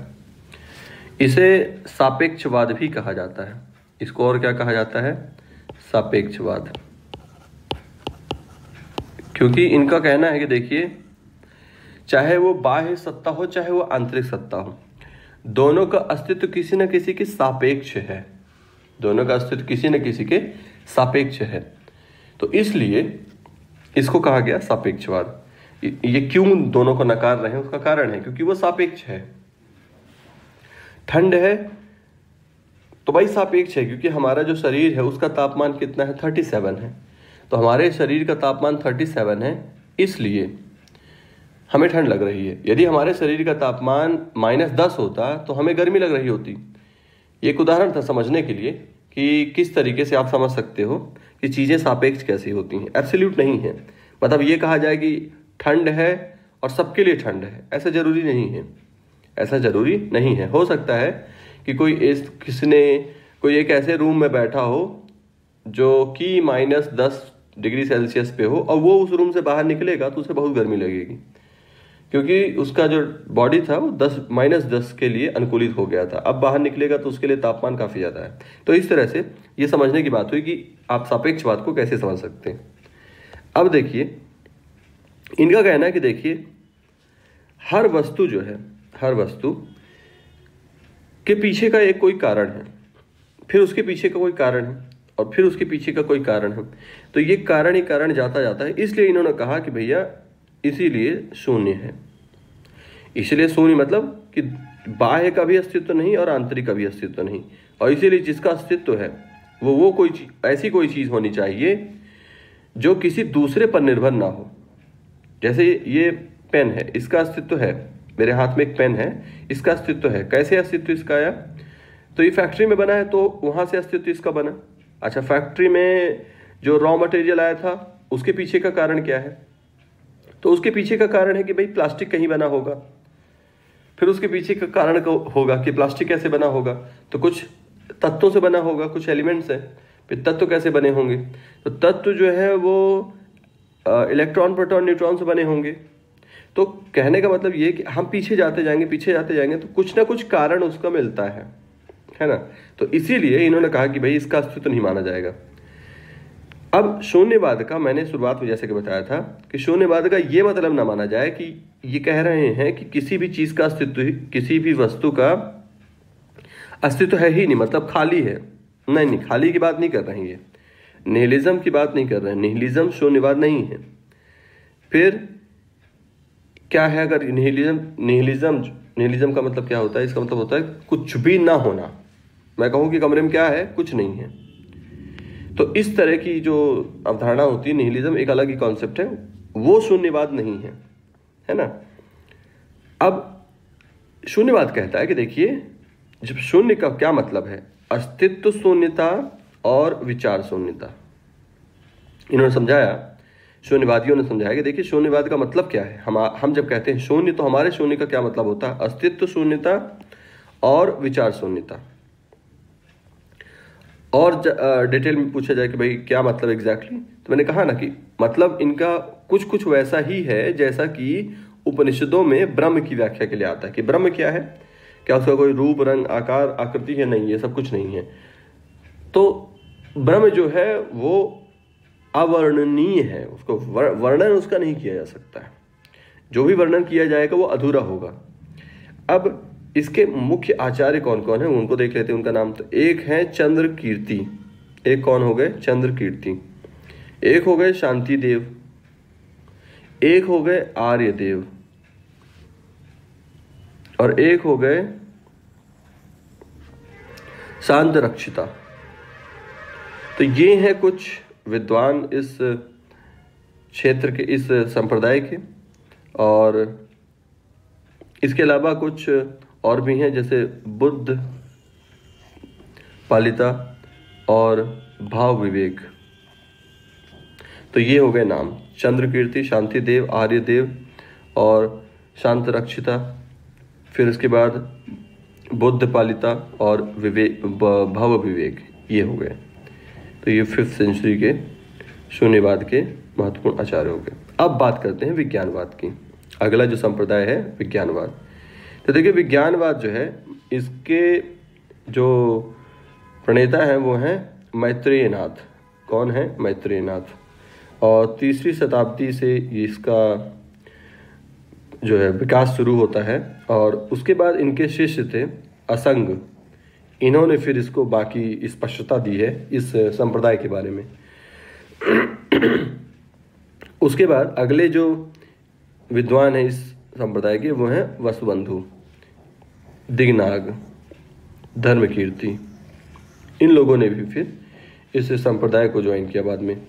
इसे सापेक्षवाद भी कहा जाता है। इसको और क्या कहा जाता है? सापेक्षवाद। क्योंकि इनका कहना है कि देखिए चाहे वो बाह्य सत्ता हो चाहे वो आंतरिक सत्ता हो, दोनों का अस्तित्व किसी न किसी के सापेक्ष है। तो इसलिए इसको कहा गया सापेक्षवाद। ये क्यों दोनों को नकार रहे हैं उसका कारण है क्योंकि वो सापेक्ष है। ठंड है तो भाई सापेक्ष है, क्योंकि हमारा जो शरीर है उसका तापमान कितना है? 37 है। तो हमारे शरीर का तापमान 37 है, इसलिए हमें ठंड लग रही है। यदि हमारे शरीर का तापमान -10 होता तो हमें गर्मी लग रही होती। ये एक उदाहरण था समझने के लिए कि किस तरीके से आप समझ सकते हो कि चीज़ें सापेक्ष कैसी होती हैं। एब्सोल्यूट नहीं है। मतलब ये कहा जाए कि ठंड है और सबके लिए ठंड है, ऐसा ज़रूरी नहीं है। हो सकता है कि कोई एक ऐसे रूम में बैठा हो जो कि -10 डिग्री सेल्सियस पे हो और वो उस रूम से बाहर निकलेगा तो उसे बहुत गर्मी लगेगी, क्योंकि उसका जो बॉडी था वो -10 के लिए अनुकूलित हो गया था। अब बाहर निकलेगा तो उसके लिए तापमान काफ़ी ज़्यादा है। तो इस तरह से ये समझने की बात हुई कि आप सापेक्षवाद को कैसे समझ सकते हैं। अब देखिए, इनका कहना है कि देखिए, हर वस्तु जो है, हर वस्तु के पीछे का एक कोई कारण है, फिर उसके पीछे का कोई कारण है, और फिर उसके पीछे का कोई कारण है। तो ये कारण ही कारण जाता जाता है। इसलिए इन्होंने कहा कि भैया इसीलिए शून्य है। इसलिए शून्य मतलब कि बाह्य का भी अस्तित्व नहीं और आंतरिक का भी अस्तित्व नहीं, और इसीलिए जिसका अस्तित्व है वो कोई ऐसी कोई चीज़ होनी चाहिए जो किसी दूसरे पर निर्भर ना हो। जैसे ये पेन है, इसका अस्तित्व है, मेरे हाथ में एक पेन है, इसका अस्तित्व है। कैसे अस्तित्व इसका आया? तो ये फैक्ट्री में बना है तो वहाँ से अस्तित्व इसका बना। अच्छा, फैक्ट्री में जो रॉ मटेरियल आया था उसके पीछे का कारण क्या है? तो उसके पीछे का कारण है कि भाई प्लास्टिक कहीं बना होगा। फिर उसके पीछे का कारण होगा कि प्लास्टिक कैसे बना होगा, तो कुछ तत्वों से बना होगा, कुछ एलिमेंट्स है। फिर तत्व कैसे बने होंगे? तो तत्व जो है वो इलेक्ट्रॉन, प्रोटॉन, न्यूट्रॉन से बने होंगे। तो कहने का मतलब ये कि हम पीछे जाते जाएंगे, पीछे जाते जाएंगे तो कुछ ना कुछ कारण उसका मिलता है ना। तो इसीलिए इन्होंने कहा कि भाई इसका अस्तित्व नहीं माना जाएगा। अब शून्यवाद का, मैंने शुरुआत में जैसे कि बताया था कि शून्यवाद का ये मतलब ना माना जाए कि ये कह रहे हैं कि किसी भी चीज़ का अस्तित्व, किसी भी वस्तु का अस्तित्व है ही नहीं, मतलब खाली है। नहीं, खाली की बात नहीं कर रहे हैं, ये निहिलिज्म की बात नहीं कर रहे हैं। निहिलिज्म शून्यवाद नहीं है। फिर क्या है? अगर निहिलिज्म का मतलब क्या होता है? इसका मतलब होता है कुछ भी ना होना। मैं कहूँ कि कमरे में क्या है? कुछ नहीं है। तो इस तरह की जो अवधारणा होती है, निहिलिज्म एक अलग ही कॉन्सेप्ट है, वो शून्यवाद नहीं है ना। अब शून्यवाद कहता है कि देखिए, जब शून्य का क्या मतलब है? अस्तित्व शून्यता और विचार शून्यता। इन्होंने समझाया, शून्यवादियों ने समझाया कि देखिए शून्यवाद का मतलब क्या है। हम जब कहते हैं शून्य, तो हमारे शून्य का क्या मतलब होता है? अस्तित्व शून्यता और विचार शून्यता। और डिटेल में पूछा जाए कि भाई क्या मतलब एग्जैक्टली, तो मैंने कहा ना कि मतलब इनका कुछ वैसा ही है जैसा कि उपनिषदों में ब्रह्म की व्याख्या के लिए आता है कि ब्रह्म क्या है, क्या उसका कोई रूप, रंग, आकार, आकृति है? नहीं, ये सब कुछ नहीं है। तो ब्रह्म जो है वो अवर्णनीय है, उसको वर्णन उसका नहीं किया जा सकता है। जो भी वर्णन किया जाएगा वो अधूरा होगा। अब इसके मुख्य आचार्य कौन कौन है उनको देख लेते हैं, उनका नाम। तो एक है चंद्र कीर्ति। एक कौन हो गए? चंद्र कीर्ति। एक हो गए शांति देव। एक हो गए आर्य देव। और एक हो गए शांत रक्षिता। तो ये हैं कुछ विद्वान इस क्षेत्र के, इस संप्रदाय के। और इसके अलावा कुछ और भी हैं, जैसे बुद्ध पालिता और भाव विवेक। तो ये हो गए नाम: चंद्र कीर्ति, शांति देव, आर्य देव और शांत रक्षिता। फिर उसके बाद बुद्ध पालिता और भाव विवेक, ये हो गए। तो ये 5th सेंचुरी के शून्यवाद के महत्वपूर्ण आचार्य हो गए। अब बात करते हैं विज्ञानवाद की। अगला जो संप्रदाय है विज्ञानवाद। तो देखिए, विज्ञानवाद जो है, इसके जो प्रणेता हैं वो हैं मैत्रेयनाथ। कौन है? मैत्रेयनाथ। और 3री शताब्दी से इसका जो है विकास शुरू होता है। और उसके बाद इनके शिष्य थे असंग। इन्होंने फिर इसको बाकी स्पष्टता दी है इस संप्रदाय के बारे में। उसके बाद अगले जो विद्वान हैं इस संप्रदाय के, वो हैं वसुबंधु, दिगनाग, धर्मकीर्ति। इन लोगों ने भी फिर इस संप्रदाय को ज्वाइन किया बाद में।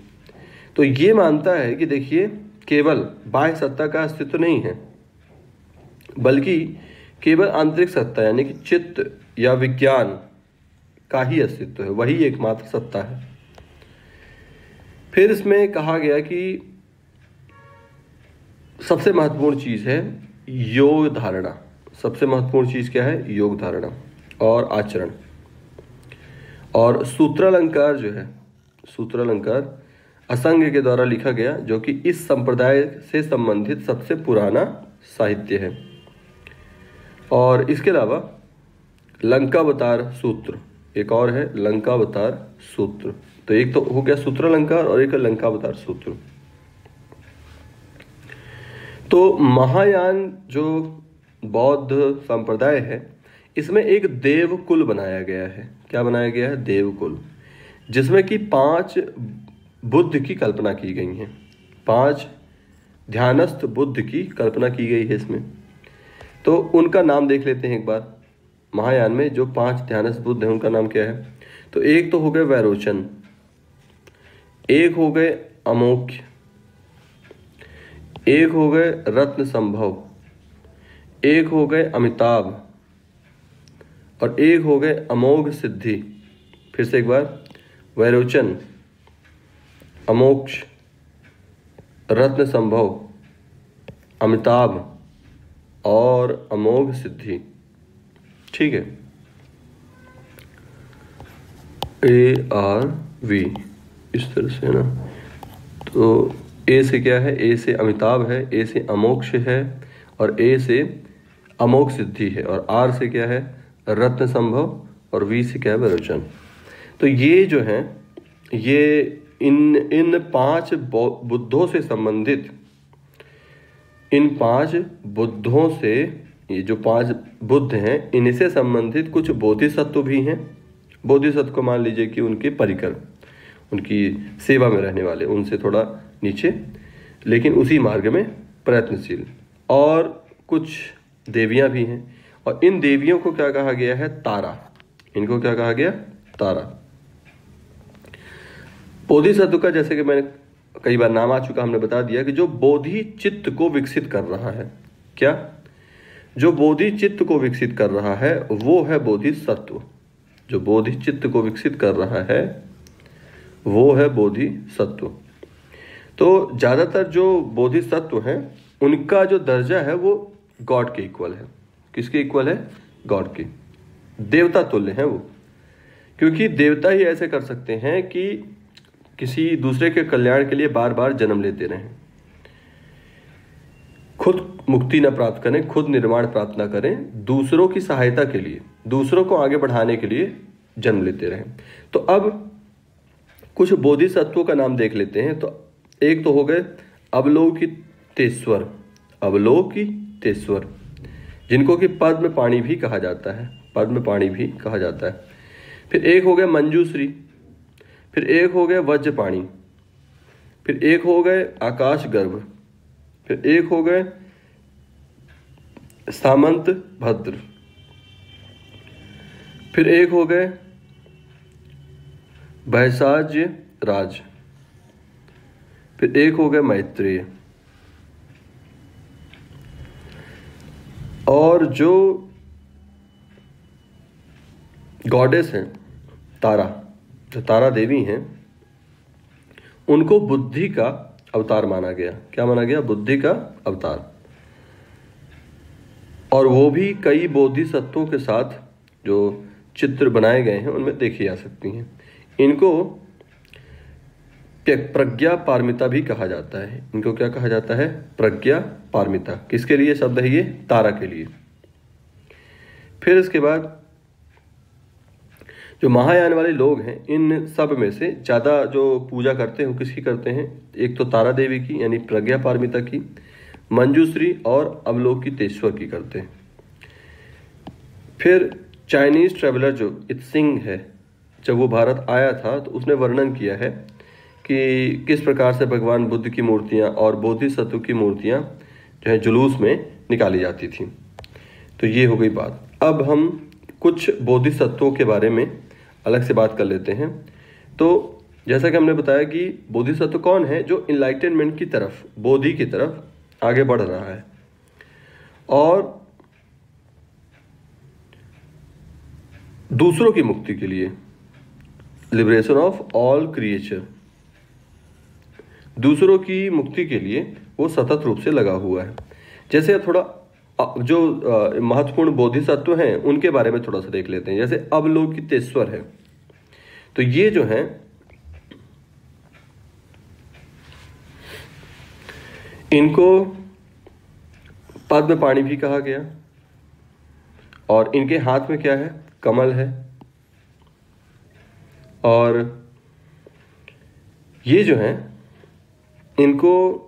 तो ये मानता है कि देखिए, केवल बाह्य सत्ता का अस्तित्व नहीं है, बल्कि केवल आंतरिक सत्ता यानी कि चित्त या विज्ञान का ही अस्तित्व है, वही एकमात्र सत्ता है। फिर इसमें कहा गया कि सबसे महत्वपूर्ण चीज़ है योग धारणा। सबसे महत्वपूर्ण चीज़ क्या है? योग धारणा और आचरण। और सूत्रालंकार जो है, सूत्रालंकार असंग के द्वारा लिखा गया, जो कि इस संप्रदाय से संबंधित सबसे पुराना साहित्य है। और इसके अलावा लंकावतार सूत्र एक और है, लंकावतार सूत्र। तो एक तो हो गया सूत्रालंकार और एक है लंकावतार सूत्र। तो महायान जो बौद्ध संप्रदाय है, इसमें एक देवकुल बनाया गया है। क्या बनाया गया है? देवकुल, जिसमें कि 5 बुद्ध की कल्पना की गई है। 5 ध्यानस्थ बुद्ध की कल्पना की गई है इसमें। तो उनका नाम देख लेते हैं एक बार। महायान में जो 5 ध्यानस्थ बुद्ध हैं उनका नाम क्या है? तो एक तो हो गए वैरोचन, एक हो गए अमोक्ष, एक हो गए रत्न संभव, एक हो गए अमिताभ और एक हो गए अमोघ सिद्धि। फिर से एक बार, वैरोचन, अमोक्ष, रत्न संभव, अमिताभ और अमोघ सिद्धि। ठीक है, ARV इस तरह से है ना। तो ए से क्या है? ए से अमिताभ है, ए से अमोक्ष है और ए से अमोघ सिद्धि है, और आर से क्या है? रत्न संभव, और वी से क्या है? वैरोचन। तो ये जो है, ये इन 5 बुद्धों से संबंधित, इन 5 बुद्धों से, ये जो 5 बुद्ध हैं इनसे संबंधित कुछ बोधिसत्व भी हैं। बोधिसत्व को मान लीजिए कि उनके परिकर, उनकी सेवा में रहने वाले, उनसे थोड़ा नीचे लेकिन उसी मार्ग में प्रयत्नशील। और कुछ देवियां भी हैं, और इन देवियों को क्या कहा गया है? तारा। इनको क्या कहा गया? तारा। बोधिसत्व का जैसे कि मैंने कई बार नाम आ चुका, हमने बता दिया कि जो बोधि चित्त को विकसित कर रहा है, क्या? जो बोधि चित्त को विकसित कर रहा है वो है बोधिसत्व। जो बोधि चित्त को विकसित कर रहा है वो है बोधिसत्व। तो ज़्यादातर जो बोधिसत्व हैं उनका जो दर्जा है वो गॉड के इक्वल है। किसके इक्वल है? गॉड के, देवता तुल्य हैं वो। क्योंकि देवता ही ऐसे कर सकते हैं कि किसी दूसरे के कल्याण के लिए बार बार जन्म लेते रहें, खुद मुक्ति न प्राप्त करें, खुद निर्माण प्राप्त न करें, दूसरों की सहायता के लिए, दूसरों को आगे बढ़ाने के लिए जन्म लेते रहें। तो अब कुछ बोधिसत्वों का नाम देख लेते हैं। तो एक तो हो गए अवलोकितेश्वर, अवलोकितेश्वर, जिनको कि पद्म पाणी भी कहा जाता है, पद्म पाणी भी कहा जाता है। फिर एक हो गए मंजूश्री, फिर एक हो गए वज्रपाणी, फिर एक हो गए आकाश गर्भ, फिर एक हो गए सामंत भद्र, फिर एक हो गए भैसाज्य राज, फिर एक हो गए मैत्रेय। और जो गॉडेस हैं तारा, जो तारा देवी हैं, उनको बुद्धि का अवतार माना गया। क्या माना गया? बुद्धि का अवतार। और वो भी कई बोधिसत्वों के साथ जो चित्र बनाए गए हैं उनमें देखी जा सकती हैं। इनको प्रज्ञा पारमिता भी कहा जाता है। इनको क्या कहा जाता है? प्रज्ञा पारमिता। किसके लिए शब्द है ये? तारा के लिए। फिर इसके बाद जो महायान वाले लोग हैं, इन सब में से ज़्यादा जो पूजा करते हैं वो किसकी करते हैं? एक तो तारा देवी की यानी प्रज्ञा पारमिता की, मंजूश्री और अवलोकितेश्वर की करते हैं। फिर चाइनीज ट्रेवलर जो इत्सिंग है, जब वो भारत आया था तो उसने वर्णन किया है कि किस प्रकार से भगवान बुद्ध की मूर्तियाँ और बोधिसत्व की मूर्तियाँ जो है जुलूस में निकाली जाती थी। तो ये हो गई बात। अब हम कुछ बोधिसत्वों के बारे में अलग से बात कर लेते हैं। तो जैसा कि हमने बताया कि बोधिसत्व कौन है? जो इनलाइटनमेंट की तरफ, बोधि की तरफ आगे बढ़ रहा है और दूसरों की मुक्ति के लिए, लिबरेशन ऑफ ऑल क्रिएचर, दूसरों की मुक्ति के लिए वो सतत रूप से लगा हुआ है। जैसे थोड़ा जो महत्वपूर्ण बोधिसत्व हैं उनके बारे में थोड़ा सा देख लेते हैं। जैसे अवलोकितेश्वर है, तो ये जो है इनको पद्म पाणी भी कहा गया। और इनके हाथ में क्या है? कमल है। और ये जो है इनको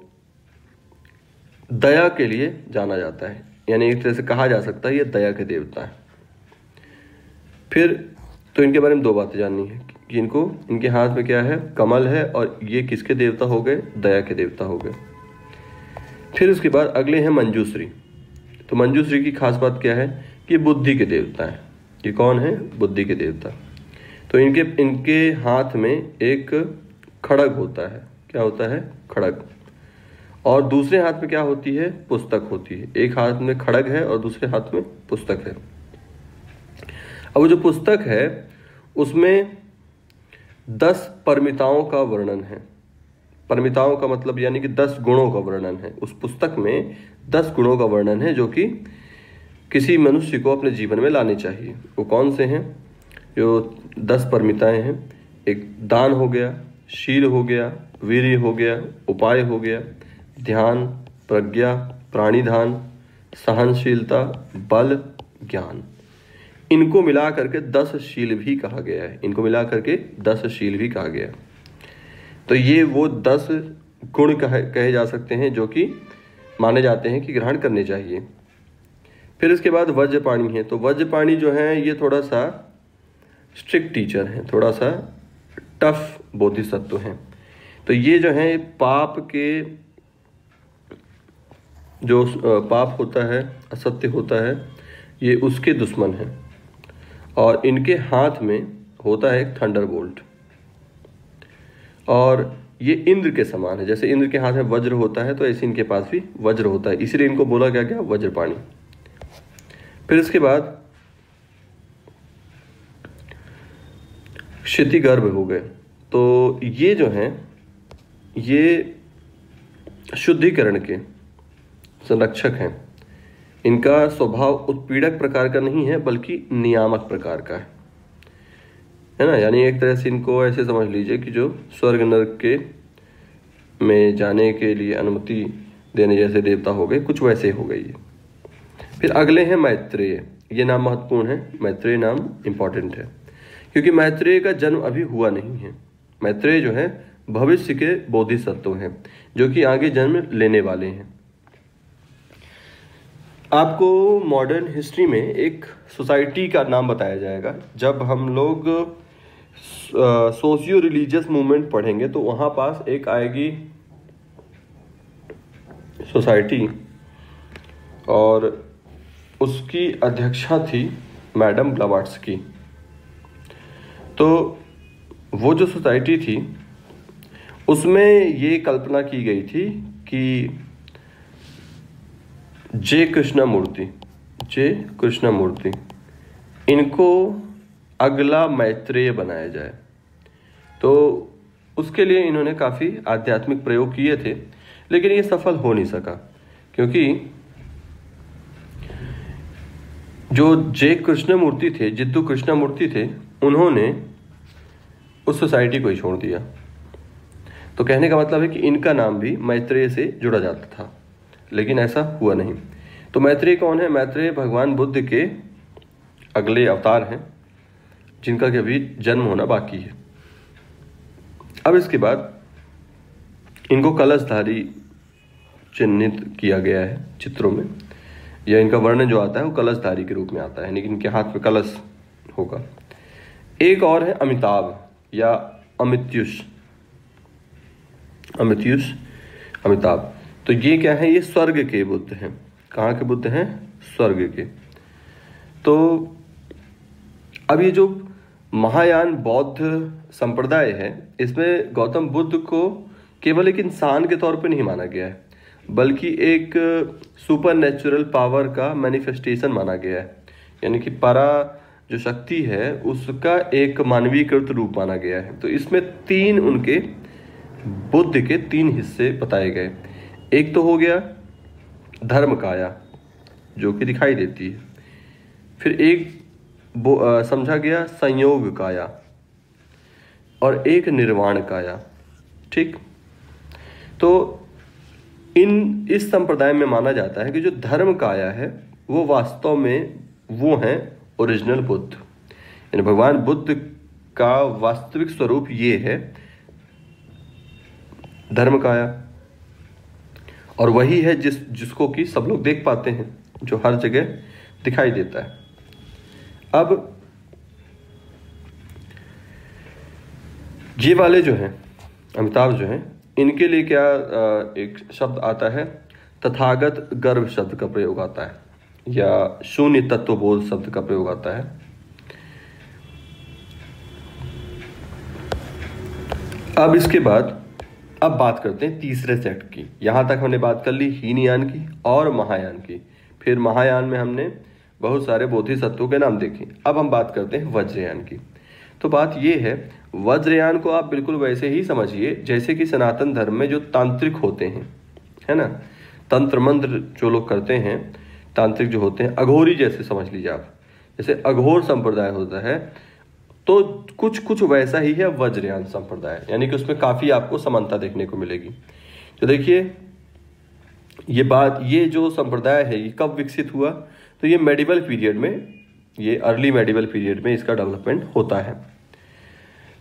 दया के लिए जाना जाता है, यानी एक तरह से कहा जा सकता है ये दया के देवता है। फिर तो इनके बारे में दो बातें जाननी है कि इनके हाथ में क्या है? कमल है। और ये किसके देवता हो गए? दया के देवता हो गए। फिर उसके बाद अगले हैं मंजूश्री। तो मंजूश्री की खास बात क्या है कि बुद्धि के देवता है। ये कौन है? बुद्धि के देवता। तो इनके हाथ में एक खड़ग होता है। क्या होता है? खड़ग। और दूसरे हाथ में क्या होती है? पुस्तक होती है। एक हाथ में खड़ग है और दूसरे हाथ में पुस्तक है। अब वो जो पुस्तक है उसमें 10 परमिताओं का वर्णन है। परमिताओं का मतलब यानी कि 10 गुणों का वर्णन है। उस पुस्तक में 10 गुणों का वर्णन है जो कि किसी मनुष्य को अपने जीवन में लाने चाहिए। वो कौन से हैं? जो 10 परमिताएं हैं, एक दान हो गया, शील हो गया, वीर्य हो गया, उपाय हो गया, ध्यान, प्रज्ञा, प्राणिधान, सहनशीलता, बल, ज्ञान। इनको मिला करके 10 शील भी कहा गया है। इनको मिला करके 10 शील भी कहा गया। तो ये वो 10 गुण कहे जा सकते हैं जो कि माने जाते हैं कि ग्रहण करने चाहिए। फिर इसके बाद वज्रपाणी है। तो वज्रपाणी जो है ये थोड़ा सा स्ट्रिक्ट टीचर हैं, थोड़ा सा टफ बोधिसत्व हैं। तो ये जो है पाप होता है, असत्य होता है, ये उसके दुश्मन हैं। और इनके हाथ में होता है एक थंडरबोल्ट। और ये इंद्र के समान है। जैसे इंद्र के हाथ में वज्र होता है तो ऐसे इनके पास भी वज्र होता है, इसलिए इनको बोला गया वज्रपाणी। फिर इसके बाद क्षितिगर्भ हो गए। तो ये जो हैं ये शुद्धिकरण के संरक्षक हैं। इनका स्वभाव उत्पीड़क प्रकार का नहीं है बल्कि नियामक प्रकार का है ना। यानी एक तरह से इनको ऐसे समझ लीजिए कि जो स्वर्ग नरक के में जाने के लिए अनुमति देने जैसे देवता हो गए, कुछ वैसे हो गई है। फिर अगले हैं मैत्रेय। ये नाम महत्वपूर्ण है। मैत्रेय नाम इंपॉर्टेंट है क्योंकि मैत्रेय का जन्म अभी हुआ नहीं है। मैत्रेय जो है भविष्य के बोधिसत्व हैं जो कि आगे जन्म लेने वाले हैं। आपको मॉडर्न हिस्ट्री में एक सोसाइटी का नाम बताया जाएगा। जब हम लोग सोशियो रिलीजियस मूवमेंट पढ़ेंगे तो वहाँ पास एक आएगी सोसाइटी और उसकी अध्यक्षा थी मैडम ब्लवाट्स्की। तो वो जो सोसाइटी थी उसमें ये कल्पना की गई थी कि जे कृष्णमूर्ति इनको अगला मैत्रेय बनाया जाए। तो उसके लिए इन्होंने काफ़ी आध्यात्मिक प्रयोग किए थे, लेकिन ये सफल हो नहीं सका क्योंकि जो जे कृष्णमूर्ति थे, जिद्दू कृष्णमूर्ति थे, उन्होंने उस सोसाइटी को ही छोड़ दिया। तो कहने का मतलब है कि इनका नाम भी मैत्रेय से जुड़ा जाता था, लेकिन ऐसा हुआ नहीं। तो मैत्रेय कौन है? मैत्रेय भगवान बुद्ध के अगले अवतार हैं जिनका कि अभी जन्म होना बाकी है। अब इसके बाद इनको कलशधारी चिन्हित किया गया है चित्रों में, या इनका वर्णन जो आता है वो कलशधारी के रूप में आता है, लेकिन इनके हाथ में कलश होगा। एक और है अमिताभ या अमिताभ। तो ये क्या है? ये स्वर्ग के बुद्ध हैं। कहाँ के बुद्ध हैं? स्वर्ग के। तो अब ये जो महायान बौद्ध संप्रदाय है इसमें गौतम बुद्ध को केवल एक इंसान के तौर पर नहीं माना गया है बल्कि एक सुपर नेचुरल पावर का मैनिफेस्टेशन माना गया है। यानी कि परा जो शक्ति है उसका एक मानवीकृत रूप माना गया है। तो इसमें उनके बुद्ध के 3 हिस्से बताए गए। एक तो हो गया धर्म काया जो कि दिखाई देती है। फिर एक समझा गया संयोग काया और एक निर्वाण काया। ठीक, तो इस संप्रदाय में माना जाता है कि जो धर्म काया है वो वास्तव में वो हैं ओरिजिनल बुद्ध, यानी भगवान बुद्ध का वास्तविक स्वरूप ये है धर्म काया, और वही है जिसको कि सब लोग देख पाते हैं, जो हर जगह दिखाई देता है। अब ये वाले जो हैं अमिताभ जो हैं, इनके लिए क्या एक शब्द आता है, तथागत गर्भ शब्द का प्रयोग आता है, या शून्य तत्वबोध शब्द का प्रयोग आता है। अब इसके बाद अब बात करते हैं तीसरे सेट की। यहां तक हमने बात कर ली हीनयान की और महायान की, फिर महायान में हमने बहुत सारे बोधिसत्वों के नाम देखे। अब हम बात करते हैं वज्रयान की। तो बात यह है, वज्रयान को आप बिल्कुल वैसे ही समझिए जैसे कि सनातन धर्म में जो तांत्रिक होते हैं, है ना, तंत्र मंत्र जो लोग करते हैं, तांत्रिक जो होते हैं, अघोरी जैसे समझ लीजिए आप, जैसे अघोर संप्रदाय होता है, तो कुछ वैसा ही है वज्रयान संप्रदाय, यानी कि उसमें काफ़ी आपको समानता देखने को मिलेगी। तो देखिए ये जो संप्रदाय है ये कब विकसित हुआ, तो ये मेडिवल पीरियड में, ये अर्ली मेडिवल पीरियड में इसका डेवलपमेंट होता है।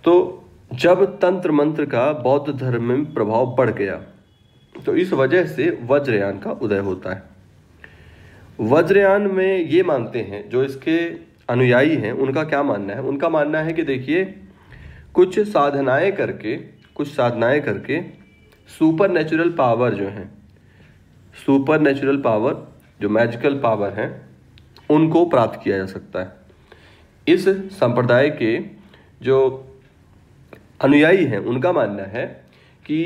तो जब तंत्र मंत्र का बौद्ध धर्म में प्रभाव बढ़ गया तो इस वजह से वज्रयान का उदय होता है। वज्रयान में ये मानते हैं, जो इसके अनुयायी हैं उनका क्या मानना है, उनका मानना है कि देखिए कुछ साधनाएं करके सुपर नेचुरल पावर जो हैं, सुपर नेचुरल पावर जो मैजिकल पावर हैं, उनको प्राप्त किया जा सकता है। इस संप्रदाय के जो अनुयायी हैं उनका मानना है कि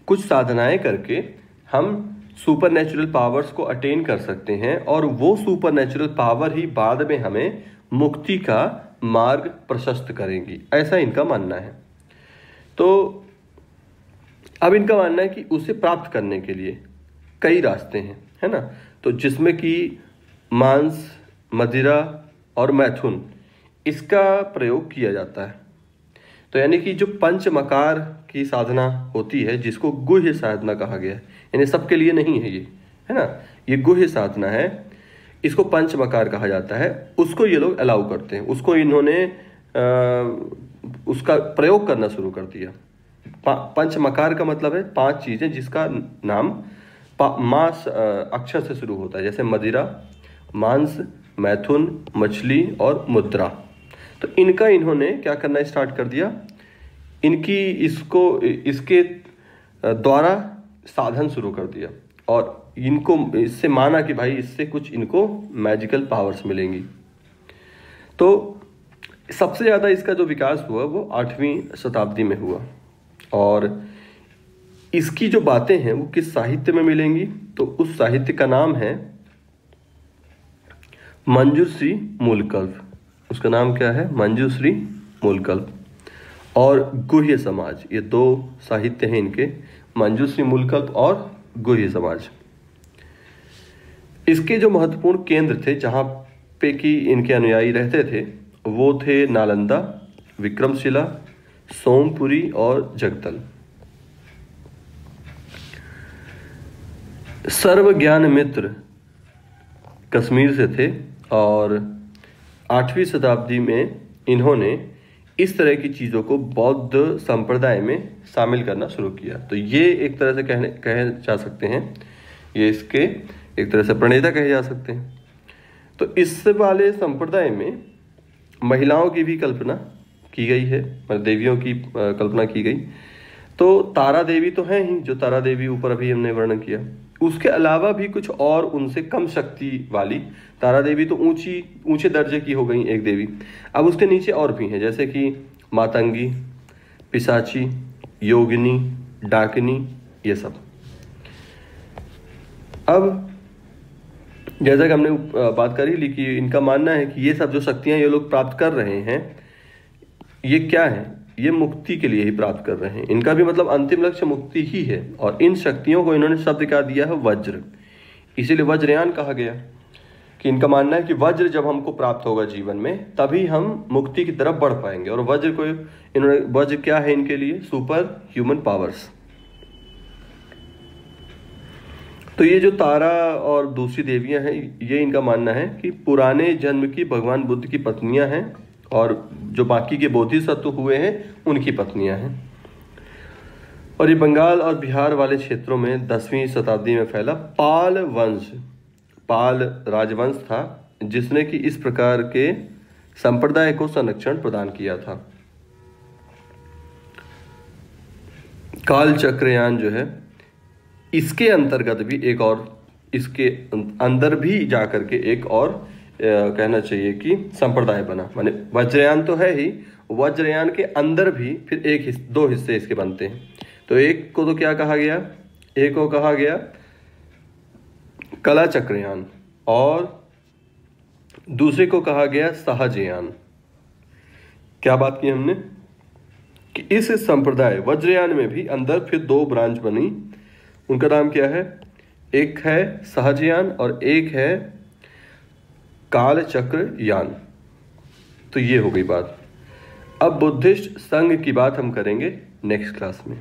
कुछ साधनाएं करके हम सुपर नेचुरल पावर्स को अटेन कर सकते हैं, और वो सुपर नेचुरल पावर ही बाद में हमें मुक्ति का मार्ग प्रशस्त करेंगी, ऐसा इनका मानना है। तो अब इनका मानना है कि उसे प्राप्त करने के लिए कई रास्ते हैं, है ना, तो जिसमें कि मांस, मदिरा और मैथुन, इसका प्रयोग किया जाता है। तो यानी कि जो पंचमकार की साधना होती है, जिसको गुह्य साधना कहा गया है, यानी सबके लिए नहीं है ये, है ना, ये गुह्य साधना है, इसको पंचमकार कहा जाता है, उसको ये लोग अलाउ करते हैं, उसको इन्होंने उसका प्रयोग करना शुरू कर दिया। पंचमकार का मतलब है 5 चीजें जिसका नाम मांस अक्षर से शुरू होता है, जैसे मदिरा, मांस, मैथुन, मछली और मुद्रा। तो इनका इन्होंने क्या करना स्टार्ट कर दिया, इसके द्वारा साधन शुरू कर दिया, और इनको इससे माना कि भाई इससे कुछ इनको मैजिकल पावर्स मिलेंगी। तो सबसे ज़्यादा इसका जो विकास हुआ वो 8वीं शताब्दी में हुआ, और इसकी जो बातें हैं वो किस साहित्य में मिलेंगी, तो उस साहित्य का नाम है मंजूश्री मूलकल्प। उसका नाम क्या है, मंजूश्री मूलकल्प और गुह्य समाज, ये 2 साहित्य हैं इनके, मंजूश्री मूलकल्प और गुह्य समाज। इसके जो महत्वपूर्ण केंद्र थे जहाँ पे कि इनके अनुयायी रहते थे, वो थे नालंदा, विक्रमशिला, सोमपुरी और जगदल। सर्वज्ञान मित्र कश्मीर से थे, और 8वीं शताब्दी में इन्होंने इस तरह की चीज़ों को बौद्ध संप्रदाय में शामिल करना शुरू किया। तो ये एक तरह से कहे जा सकते हैं, ये इसके एक तरह से प्रणेता कहे जा सकते हैं। तो इस वाले संप्रदाय में महिलाओं की भी कल्पना की गई है, मतलब देवियों की कल्पना की गई। तो तारा देवी तो हैं ही, जो तारा देवी ऊपर अभी हमने वर्णन किया, उसके अलावा भी कुछ और उनसे कम शक्ति वाली, तारा देवी तो ऊंचे दर्जे की हो गई एक देवी, अब उसके नीचे और भी हैं, जैसे कि मातंगी, पिशाची, योगिनी, डाकिनी, ये सब। अब जैसा कि हमने बात करी ली कि इनका मानना है कि ये सब जो शक्तियां ये लोग प्राप्त कर रहे हैं, ये क्या है, ये मुक्ति के लिए ही प्राप्त कर रहे हैं। इनका भी मतलब अंतिम लक्ष्य मुक्ति ही है, और इन शक्तियों को इन्होंने शब्द क्या दिया है, वज्र, इसीलिए वज्रयान कहा गया। कि इनका मानना है कि वज्र जब हमको प्राप्त होगा जीवन में, तभी हम मुक्ति की तरफ बढ़ पाएंगे। और वज्र क्या है इनके लिए, सुपर ह्यूमन पावर्स। तो ये जो तारा और दूसरी देवियां हैं, ये इनका मानना है कि पुराने जन्म की भगवान बुद्ध की पत्नियां हैं और जो बाकी के बोधिसत्व हुए हैं उनकी पत्नियां हैं। और ये बंगाल और बिहार वाले क्षेत्रों में 10वीं शताब्दी में फैला पाल वंश, पाल राजवंश था जिसने कि इस प्रकार के संप्रदाय को संरक्षण प्रदान किया था। काल चक्रयान जो है इसके अंतर्गत भी एक और, इसके अंदर भी जाकर के एक और कहना चाहिए कि संप्रदाय बना। माने वज्रयान तो है ही, वज्रयान के अंदर भी फिर दो हिस्से इसके बनते हैं। तो एक को तो क्या कहा गया, एक को कहा गया कला चक्रयान और दूसरे को कहा गया सहजयान। क्या बात की हमने कि इस संप्रदाय वज्रयान में भी अंदर फिर दो ब्रांच बनी। उनका नाम क्या है, एक है सहजयान और एक है काल चक्रयान। तो ये हो गई बात। अब बुद्धिस्ट संघ की बात हम करेंगे नेक्स्ट क्लास में।